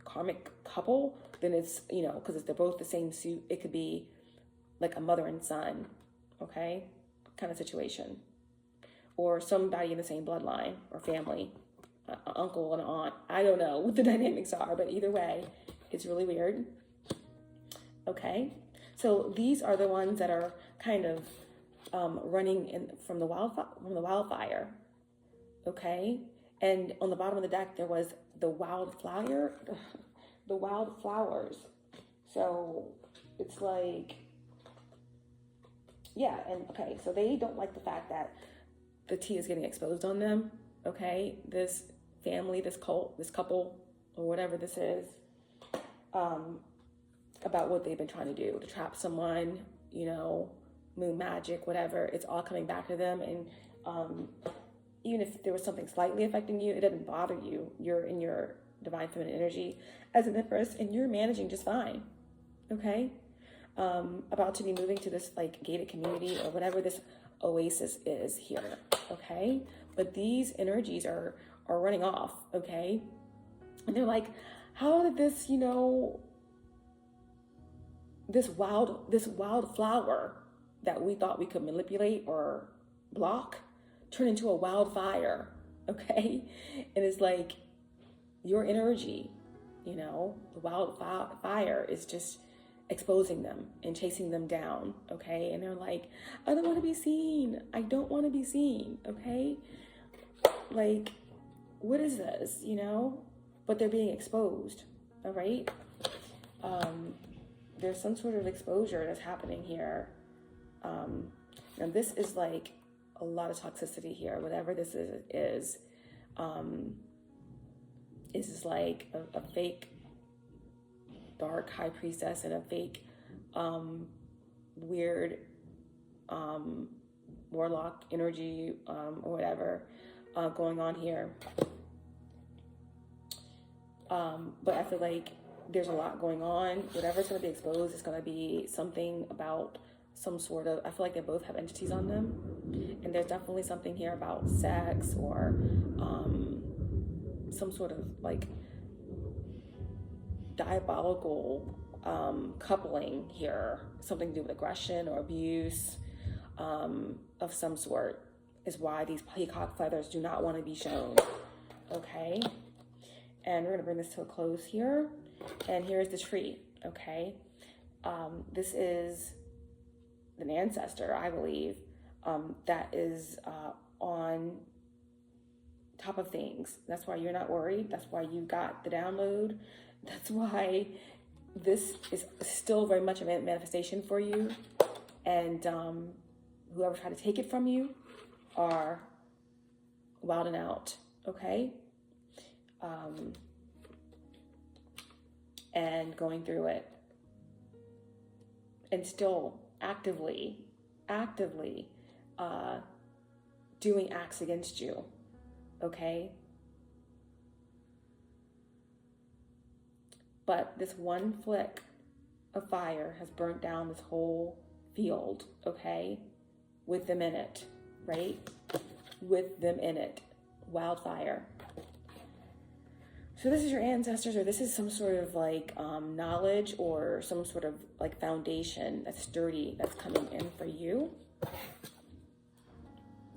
karmic couple, then it's, because they're both the same suit, it could be like a mother and son, okay, kind of situation, or somebody in the same bloodline or family, an uncle and an aunt. I don't know what the dynamics are, but either way, it's really weird. Okay, so these are the ones that are kind of running in from the wildfire. Okay, and on the bottom of the deck there was the wildflower, the wildflowers. So it's like, yeah, and okay, so they don't like the fact that the tea is getting exposed on them. Okay, this family, this cult, this couple, or whatever this is, about what they've been trying to do to trap someone, moon magic, whatever. It's all coming back to them, and even if there was something slightly affecting you, it doesn't bother you. You're in your divine feminine energy as an empress, and you're managing just fine. Okay, about to be moving to this like gated community, or whatever this oasis is here. Okay, but these energies are running off. Okay, and they're like, how did this, this wild flower that we thought we could manipulate or block turn into a wildfire? Okay, and it's like your energy, the wildfire is just exposing them and chasing them down. Okay, and they're like, I don't want to be seen. I don't want to be seen. Okay, like, what is this? But they're being exposed. All right. There's some sort of exposure that's happening here. And this is like a lot of toxicity here. Whatever this is like a fake dark high priestess and a fake weird warlock energy, or whatever, going on here. But I feel like there's a lot going on. Whatever's going to be exposed is going to be something about some sort of, I feel like they both have entities on them. And there's definitely something here about sex or some sort of like diabolical coupling here. Something to do with aggression or abuse of some sort is why these peacock feathers do not want to be shown. Okay? And we're going to bring this to a close here. And here's the tree, okay? This is an ancestor, I believe, that is on top of things. That's why you're not worried. That's why you got the download. That's why this is still very much a manifestation for you. And whoever tried to take it from you are wilding out, okay? And going through it and still actively doing acts against you, okay? But this one flick of fire has burnt down this whole field, okay? With them in it, right? With them in it. Wildfire. So this is your ancestors, or this is some sort of like knowledge or some sort of like foundation that's sturdy that's coming in for you.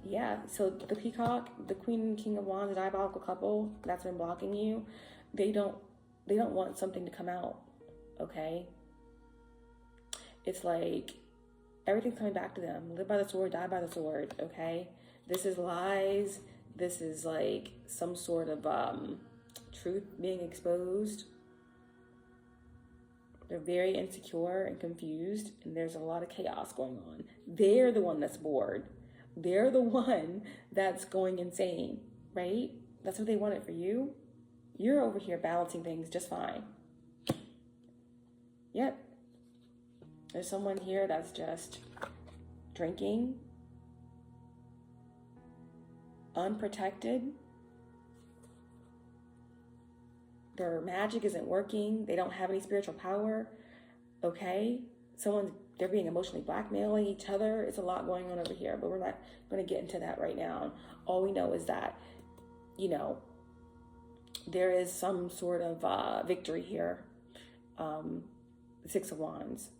Yeah, so the peacock, the queen and king of wands, the diabolical couple that's been blocking you, they don't want something to come out, okay? It's like everything's coming back to them. Live by the sword, die by the sword, okay? This is lies. This is like some sort of truth being exposed. They're very insecure and confused, and there's a lot of chaos going on. They're the one that's bored. They're the one that's going insane, right? That's what they wanted for you. You're over here balancing things just fine. Yep. There's someone here that's just drinking, unprotected. Their magic isn't working. They don't have any spiritual power. Okay? They're being emotionally blackmailing each other. It's a lot going on over here, but we're not going to get into that right now. All we know is that, there is some sort of victory here. The Six of Wands.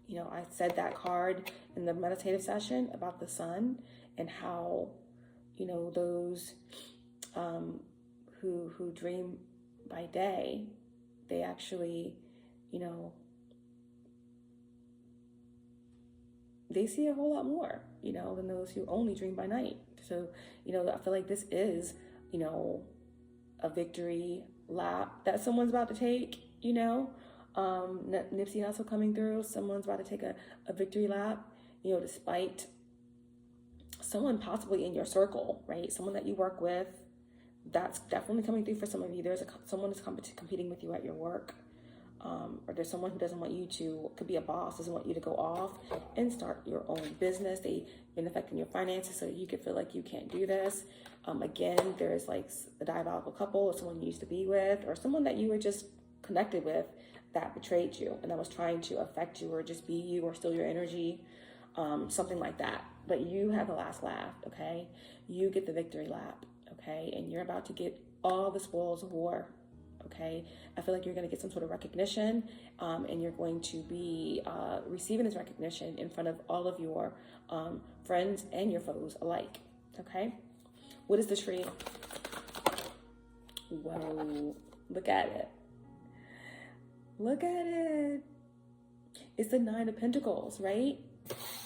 I said that card in the meditative session about the sun and how, those who dream by day, they actually, they see a whole lot more, than those who only dream by night. So, I feel like this is, a victory lap that someone's about to take, Nipsey Hussle coming through. Someone's about to take a victory lap, despite someone possibly in your circle, right? Someone that you work with. That's definitely coming through for some of you. There's someone who's competing with you at your work. Or there's someone who doesn't want you to, could be a boss, doesn't want you to go off and start your own business. They've been affecting your finances so you could feel like you can't do this. Again, there's like a diabolical couple or someone you used to be with or someone that you were just connected with that betrayed you and that was trying to affect you or just be you or steal your energy, something like that. But you have the last laugh, okay? You get the victory lap, okay? And you're about to get all the spoils of war. Okay, I feel like you're going to get some sort of recognition, and you're going to be receiving this recognition in front of all of your friends and your foes alike. Okay, what is the tree? Whoa, look at it. Look at it. It's the Nine of Pentacles, right?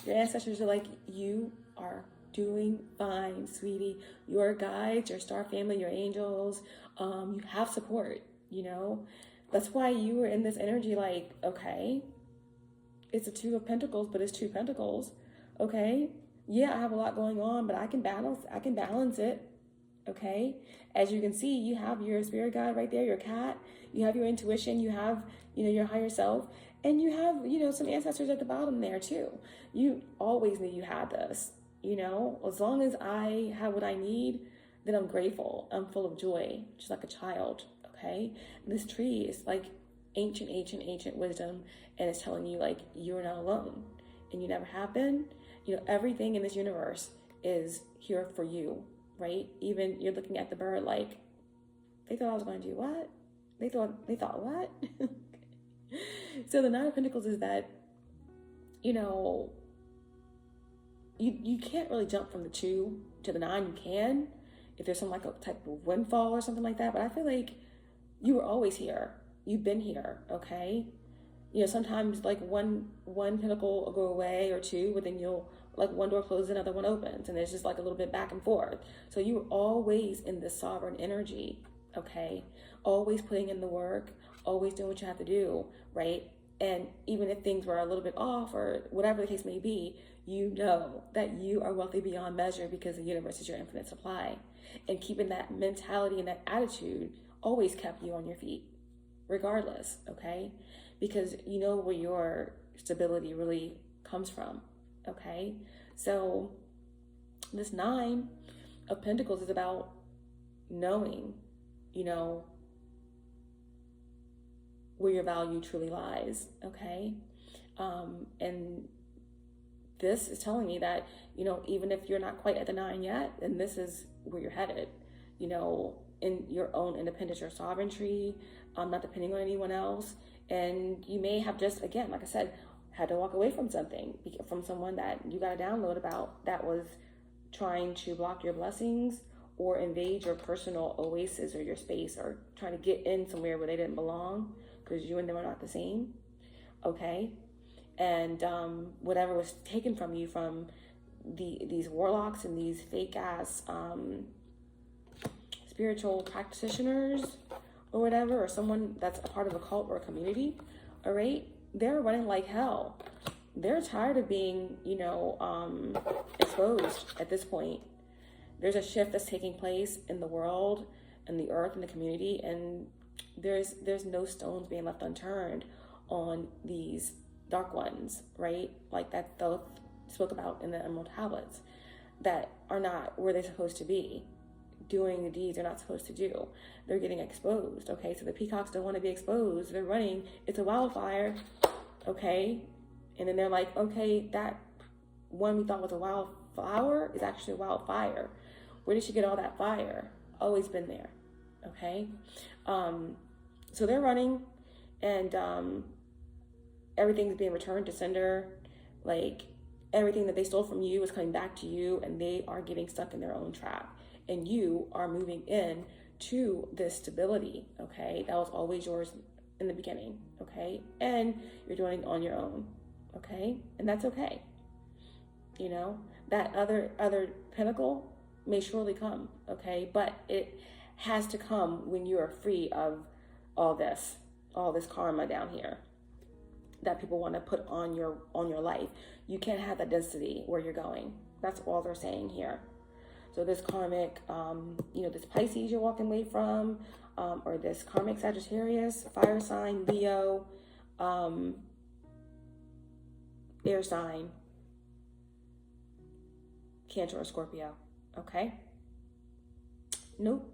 Your ancestors are like, you are doing fine, sweetie. Your guides, your star family, your angels, you have support. That's why you were in this energy like, okay, it's a Two of Pentacles, but it's two Pentacles. Okay. Yeah, I have a lot going on, but I can balance it. Okay. As you can see, you have your spirit guide right there, your cat, you have your intuition, you have, your higher self, And you have, some ancestors at the bottom there too. You always knew you had this, as long as I have what I need, then I'm grateful. I'm full of joy, just like a child. Okay. And this tree is like ancient wisdom. And it's telling you like, you're not alone and you never have been. Everything in this universe is here for you, right? Even you're looking at the bird like, they thought I was going to do what? They thought what? So the Nine of Pentacles is that, you can't really jump from the 2 to the 9. You can, if there's some like a type of windfall or something like that. But I feel like you were always here. You've been here, okay? Sometimes like one pentacle will go away or 2, but then you'll like one door closes, another one opens, and there's just like a little bit back and forth. So you were always in this sovereign energy, okay? Always putting in the work, always doing what you have to do, right? And even if things were a little bit off or whatever the case may be, you know that you are wealthy beyond measure because the universe is your infinite supply. And keeping that mentality and that attitude always kept you on your feet, regardless, okay? Because you know where your stability really comes from, okay? So this 9 of Pentacles is about knowing, where your value truly lies, okay? And this is telling me that, even if you're not quite at the 9 yet, then this is where you're headed, in your own independence, your sovereignty, not depending on anyone else. And you may have just, again, like I said, had to walk away from something, from someone that you got a download about that was trying to block your blessings or invade your personal oasis or your space, or trying to get in somewhere where they didn't belong, because you and them are not the same, okay? And whatever was taken from you from these warlocks and these fake ass spiritual practitioners or whatever, or someone that's a part of a cult or a community, all right? They're running like hell. They're tired of being, exposed at this point. There's a shift that's taking place in the world and the earth and the community, and there's no stones being left unturned on these dark ones, right? Like that though spoke about in the Emerald Tablets, that are not where they're supposed to be, doing the deeds they're not supposed to do. They're getting exposed, okay? So the peacocks don't want to be exposed. They're running. It's a wildfire, okay? And then they're like, okay, that one we thought was a wildflower is actually a wildfire. Where did she get all that fire? Always been there, okay? So they're running, and everything's being returned to sender. Like, everything that they stole from you is coming back to you, and they are getting stuck in their own trap. And you are moving in to this stability, okay? That was always yours in the beginning, okay? And you're doing it on your own, okay? And that's okay. That other pinnacle may surely come, okay? But it has to come when you are free of all this karma down here that people want to put on your life. You can't have that density where you're going. That's all they're saying here. So this karmic, this Pisces you're walking away from, or this karmic Sagittarius, fire sign, Leo, air sign, Cancer or Scorpio, okay? Nope,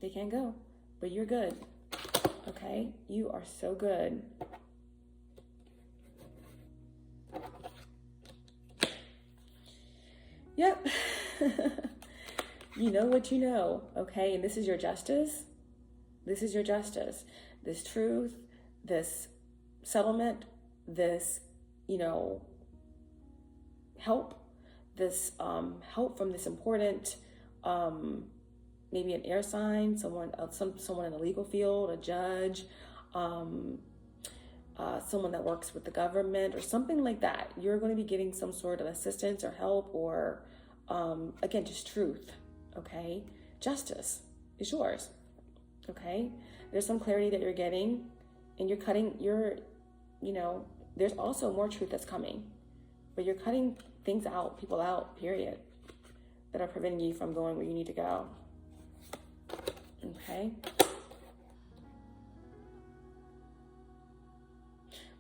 they can't go, but you're good, okay? You are so good. Yep. You know what you know, okay? And this is your justice. This is your justice. This truth, this settlement, this, help, this help from this important, maybe an air sign, someone in the legal field, a judge, someone that works with the government or something like that. You're going to be getting some sort of assistance or help, or again, just truth, okay? Justice is yours, okay? There's some clarity that you're getting, and there's also more truth that's coming, but you're cutting things out, people out, period, that are preventing you from going where you need to go, okay?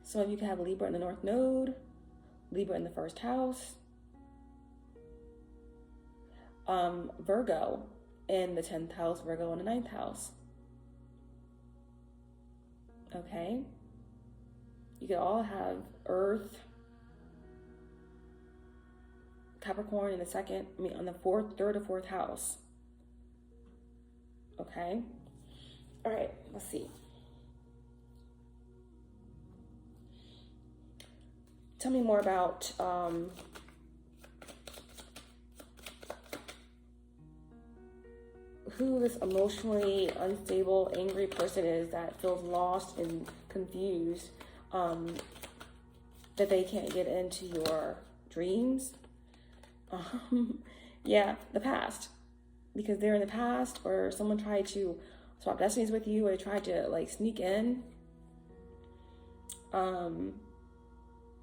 So you can have Libra in the North Node, Libra in the first house, Virgo in the 10th house, Virgo in the 9th house. Okay? You could all have Earth, Capricorn in the on the third or fourth house. Okay? All right, let's see. Tell me more about who this emotionally unstable, angry person is that feels lost and confused, that they can't get into your dreams. Yeah, the past. Because they're in the past, or someone tried to swap destinies with you, or tried to like sneak in.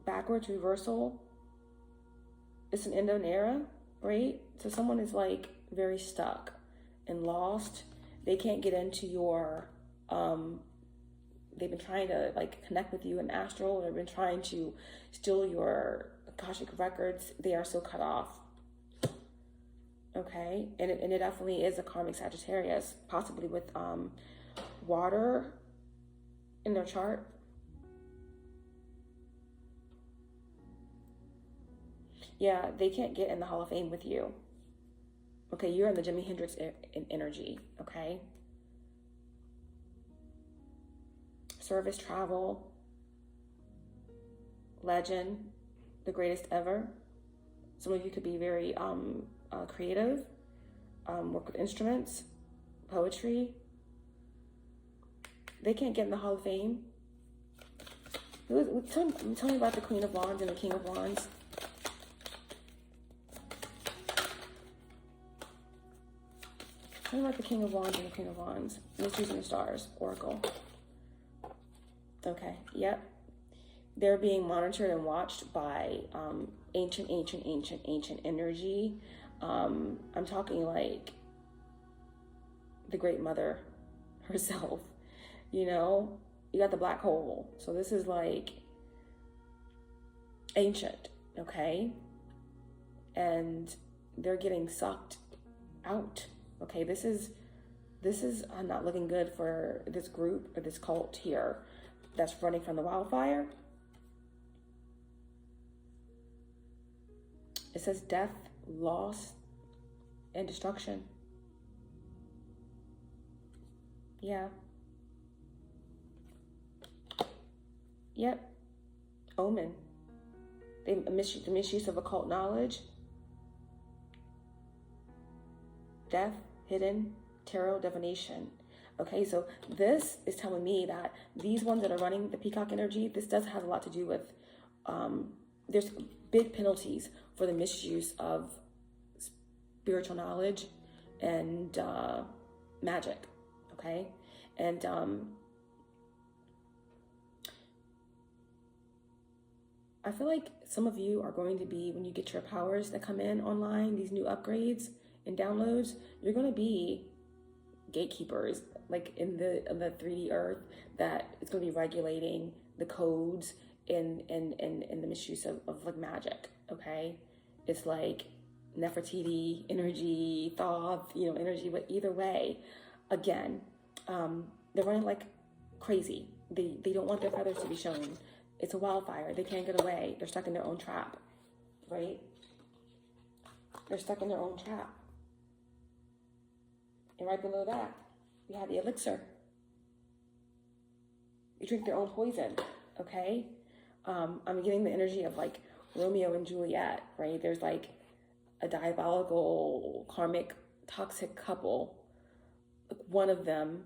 Backwards, reversal. It's an end of an era, right? So someone is like very stuck and lost. They can't get into your, they've been trying to like connect with you in astral, or they've been trying to steal your Akashic records. They are so cut off. Okay, and it definitely is a karmic Sagittarius, possibly with water in their chart. Yeah, they can't get in the Hall of Fame with you. Okay, you're in the Jimi Hendrix energy, okay? Service, travel, legend, the greatest ever. Some of you could be very creative, work with instruments, poetry. They can't get in the Hall of Fame. Tell me about the Queen of Wands and the King of Wands. Tell me about the King of Wands and the Queen of Wands. Mysteries in the Stars, Oracle. Okay, yep. They're being monitored and watched by ancient energy. I'm talking like the Great Mother herself, you know? You got the black hole. So this is like ancient, okay? And they're getting sucked out, okay? This is not looking good for this group or this cult here that's running from the wildfire. It says death, loss, and destruction. Yeah. Yep. Omen. The misuse of occult knowledge. Death, hidden, tarot, divination. Okay, so this is telling me that these ones that are running the peacock energy, this does have a lot to do with, there's big penalties for the misuse of spiritual knowledge and magic, okay? And I feel like some of you are going to be, when you get your powers that come in online, these new upgrades and downloads, you're going to be gatekeepers, like in the 3D earth, that it's going to be regulating the codes and the misuse of like magic, okay? It's like Nefertiti energy, Thoth, energy, but either way, again, they're running like crazy. They don't want their feathers to be shown. It's a wildfire. They can't get away. They're stuck in their own trap, right? They're stuck in their own trap. And right below that, we have the elixir. You drink their own poison, okay? I'm getting the energy of like Romeo and Juliet, right? There's like a diabolical, karmic, toxic couple. One of them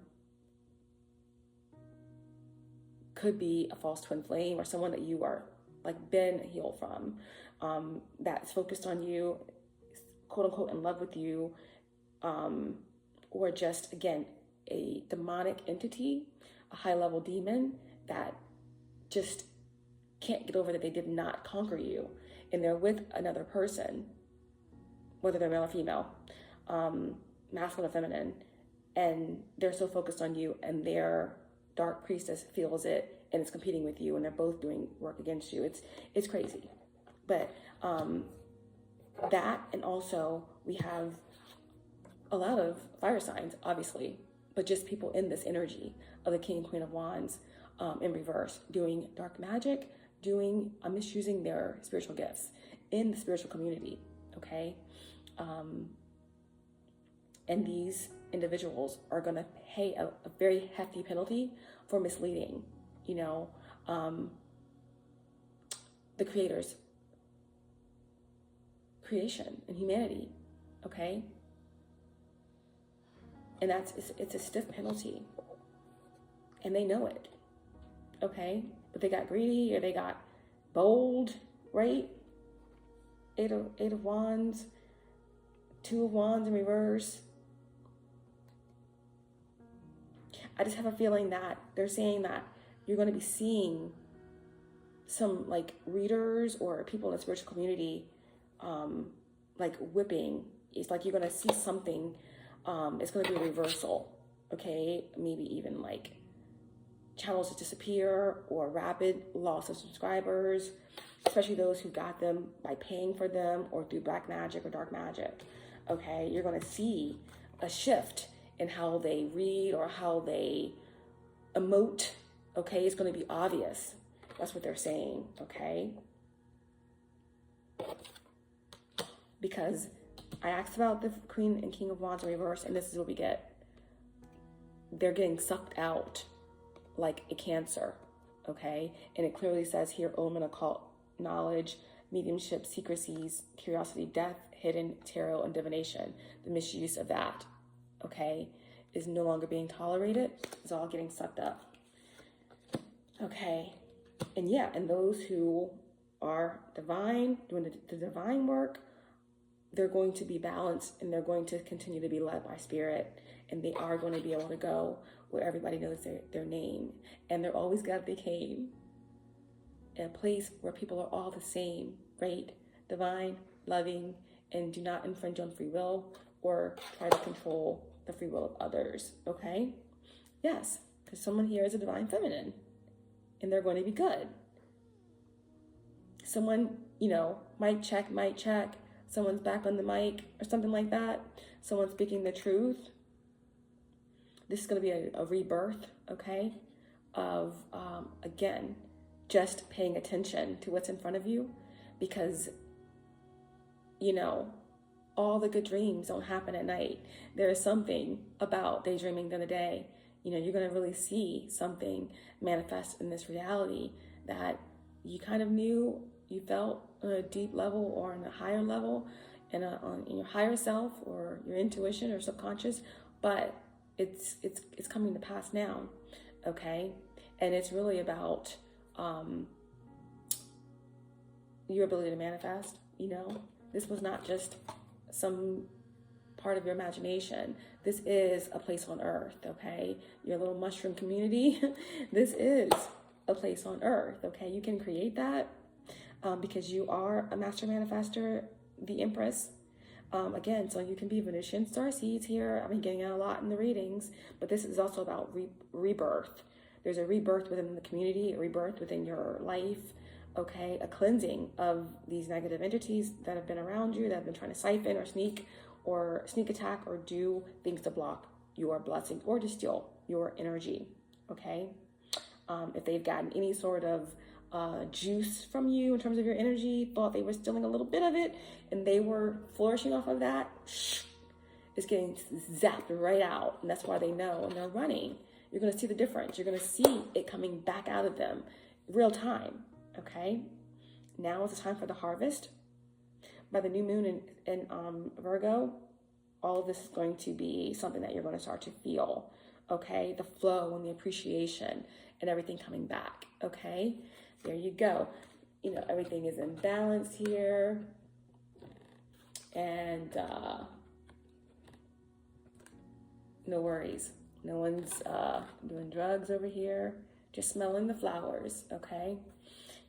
could be a false twin flame, or someone that you are like been healed from, that's focused on you, quote unquote, in love with you, or just, again, a demonic entity, a high level demon that just can't get over that they did not conquer you, and they're with another person, whether they're male or female, masculine or feminine, and they're so focused on you, and their dark priestess feels it and it's competing with you, and they're both doing work against you. It's crazy. But that, and also we have a lot of fire signs, obviously, but just people in this energy of the King and Queen of Wands in reverse, doing dark magic, misusing their spiritual gifts in the spiritual community, okay? And these individuals are going to pay a very hefty penalty for misleading, you know, the creator's creation and humanity, okay? And it's a stiff penalty, and they know it, okay? But they got greedy, or they got bold, right? Eight of Wands, Two of Wands in reverse. I just have a feeling that they're saying that you're going to be seeing some like readers or people in the spiritual community like whipping. It's like you're going to see something. It's going to be a reversal, okay? Maybe even like channels that disappear, or rapid loss of subscribers, especially those who got them by paying for them or through black magic or dark magic, okay? You're going to see a shift in how they read or how they emote, okay? It's going to be obvious. That's what they're saying, okay? Because I asked about the Queen and King of Wands in reverse, and this is what we get. They're getting sucked out like a cancer, okay? And it clearly says here, omen, occult knowledge, mediumship, secrecies, curiosity, death, hidden, tarot, and divination. The misuse of that, okay, is no longer being tolerated. It's all getting sucked up, okay? And yeah, and those who are divine, doing the divine work, they're going to be balanced, and they're going to continue to be led by spirit, and they are going to be able to go where everybody knows their name, and they're always got to be came in a place where people are all the same, right? Divine, loving, and do not infringe on free will or try to control the free will of others, okay? Yes, because someone here is a divine feminine, and they're going to be good. Someone, you know, mic check, someone's back on the mic or something like that. Someone's speaking the truth. This is going to be a rebirth, okay, of, again, just paying attention to what's in front of you, because, you know, all the good dreams don't happen at night. There is something about daydreaming during the day. You know, you're going to really see something manifest in this reality that you kind of knew, you felt on a deep level or on a higher level, in your higher self or your intuition or subconscious, but it's coming to pass now, okay? And it's really about your ability to manifest, you know? This was not just some part of your imagination. This is a place on earth, okay? Your little mushroom community, this is a place on earth, okay? You can create that because you are a master manifester, the Empress. Again, so you can be Venusian star seeds here. I've been getting out a lot in the readings, but this is also about rebirth. There's a rebirth within the community, a rebirth within your life, okay? A cleansing of these negative entities that have been around you, that have been trying to siphon or sneak attack or do things to block your blessings or to steal your energy, okay? If they've gotten any sort of juice from you in terms of your energy, thought they were stealing a little bit of it, and they were flourishing off of that, it's getting zapped right out, and that's why they know, and they're running. You're going to see the difference. You're going to see it coming back out of them real time, okay? Now is the time for the harvest. By the new moon in Virgo, all of this is going to be something that you're going to start to feel, okay? The flow and the appreciation and everything coming back, okay? There you go. You know, everything is in balance here. And no worries. No one's doing drugs over here. Just smelling the flowers, okay?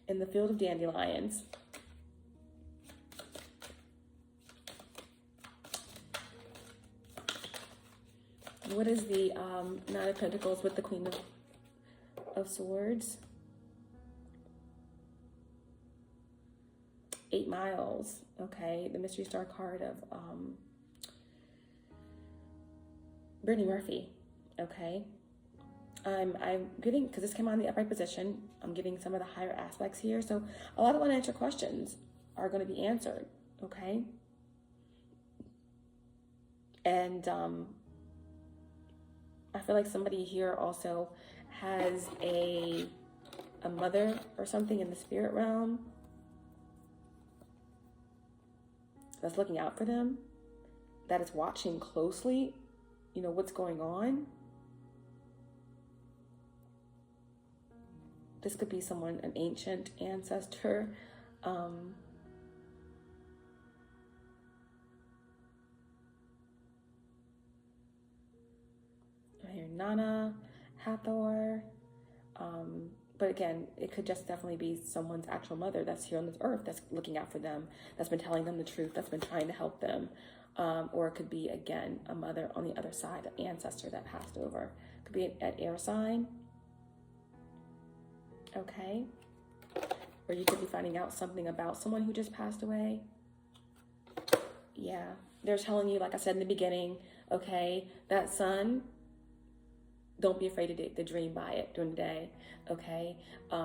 In the field of dandelions. What is the Knight of Pentacles with the Queen of Swords? denials, okay? The mystery star card of Brittany Murphy, okay? I'm getting, because this came on the upright position, I'm getting some of the higher aspects here. So a lot of unanswered questions are going to be answered, okay? And I feel like somebody here also has a mother or something in the spirit realm that's looking out for them, that is watching closely, you know, what's going on. This could be someone, an ancient ancestor. Here, Nana, Hathor. But again, it could just definitely be someone's actual mother that's here on this earth, that's looking out for them, that's been telling them the truth, that's been trying to help them. Or it could be, again, a mother on the other side, an ancestor that passed over. It could be an air sign. Okay. Or you could be finding out something about someone who just passed away. Yeah. They're telling you, like I said in the beginning, okay, that sun, don't be afraid to dream by it during the day, okay?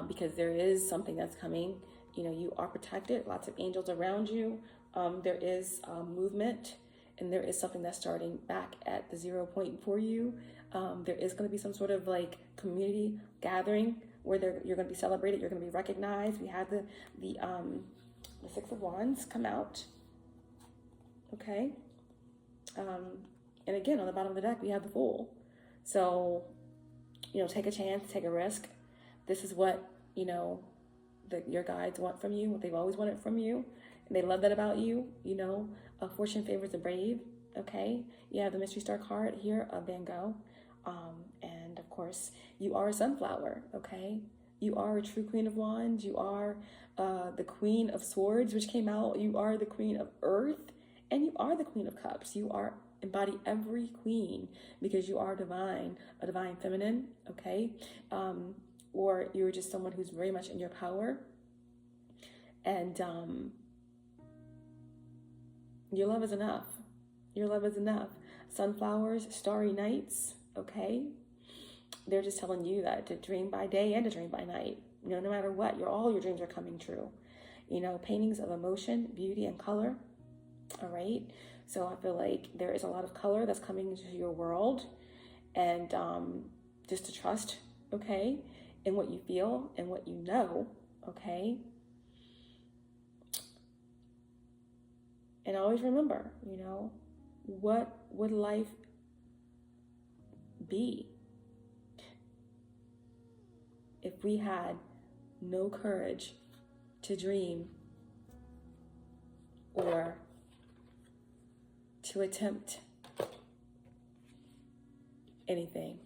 Because there is something that's coming. You know, you are protected, lots of angels around you. There is movement, and there is something that's starting back at the 0 point for you. There is going to be some sort of like community gathering where you're going to be celebrated, you're going to be recognized. We had the Six of Wands come out, okay? And again, on the bottom of the deck, we have the Fool. So, you know, take a chance, take a risk. This is what, you know, your guides want from you, what they've always wanted from you. And they love that about you, you know. Fortune favors the brave, okay? You have the mystery star card here of Van Gogh. And of course, you are a sunflower, okay? You are a true queen of wands. You are the queen of swords, which came out. You are the queen of earth, and you are the queen of cups. You are embody every queen because you are divine, a divine feminine, okay? Or you're just someone who's very much in your power. And your love is enough. Your love is enough. Sunflowers, starry nights, okay? They're just telling you that to dream by day and to dream by night. You know, no matter what, all your dreams are coming true. You know, paintings of emotion, beauty, and color, all right? So I feel like there is a lot of color that's coming into your world, and just to trust, okay, in what you feel and what you know, okay? And always remember, you know, what would life be if we had no courage to dream or to attempt anything?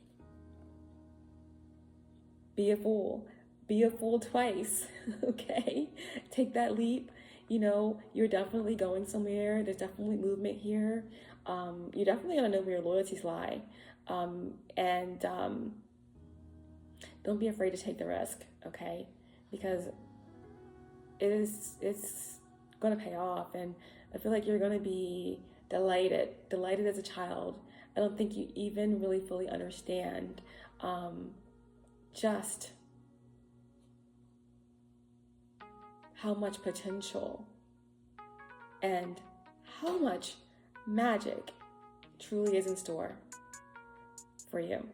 Be a fool. Be a fool twice, okay? Take that leap. You know, you're definitely going somewhere. There's definitely movement here. You're definitely going to know where your loyalties lie. And don't be afraid to take the risk, okay? Because it's going to pay off. And I feel like you're going to be delighted as a child. I don't think you even really fully understand just how much potential and how much magic truly is in store for you.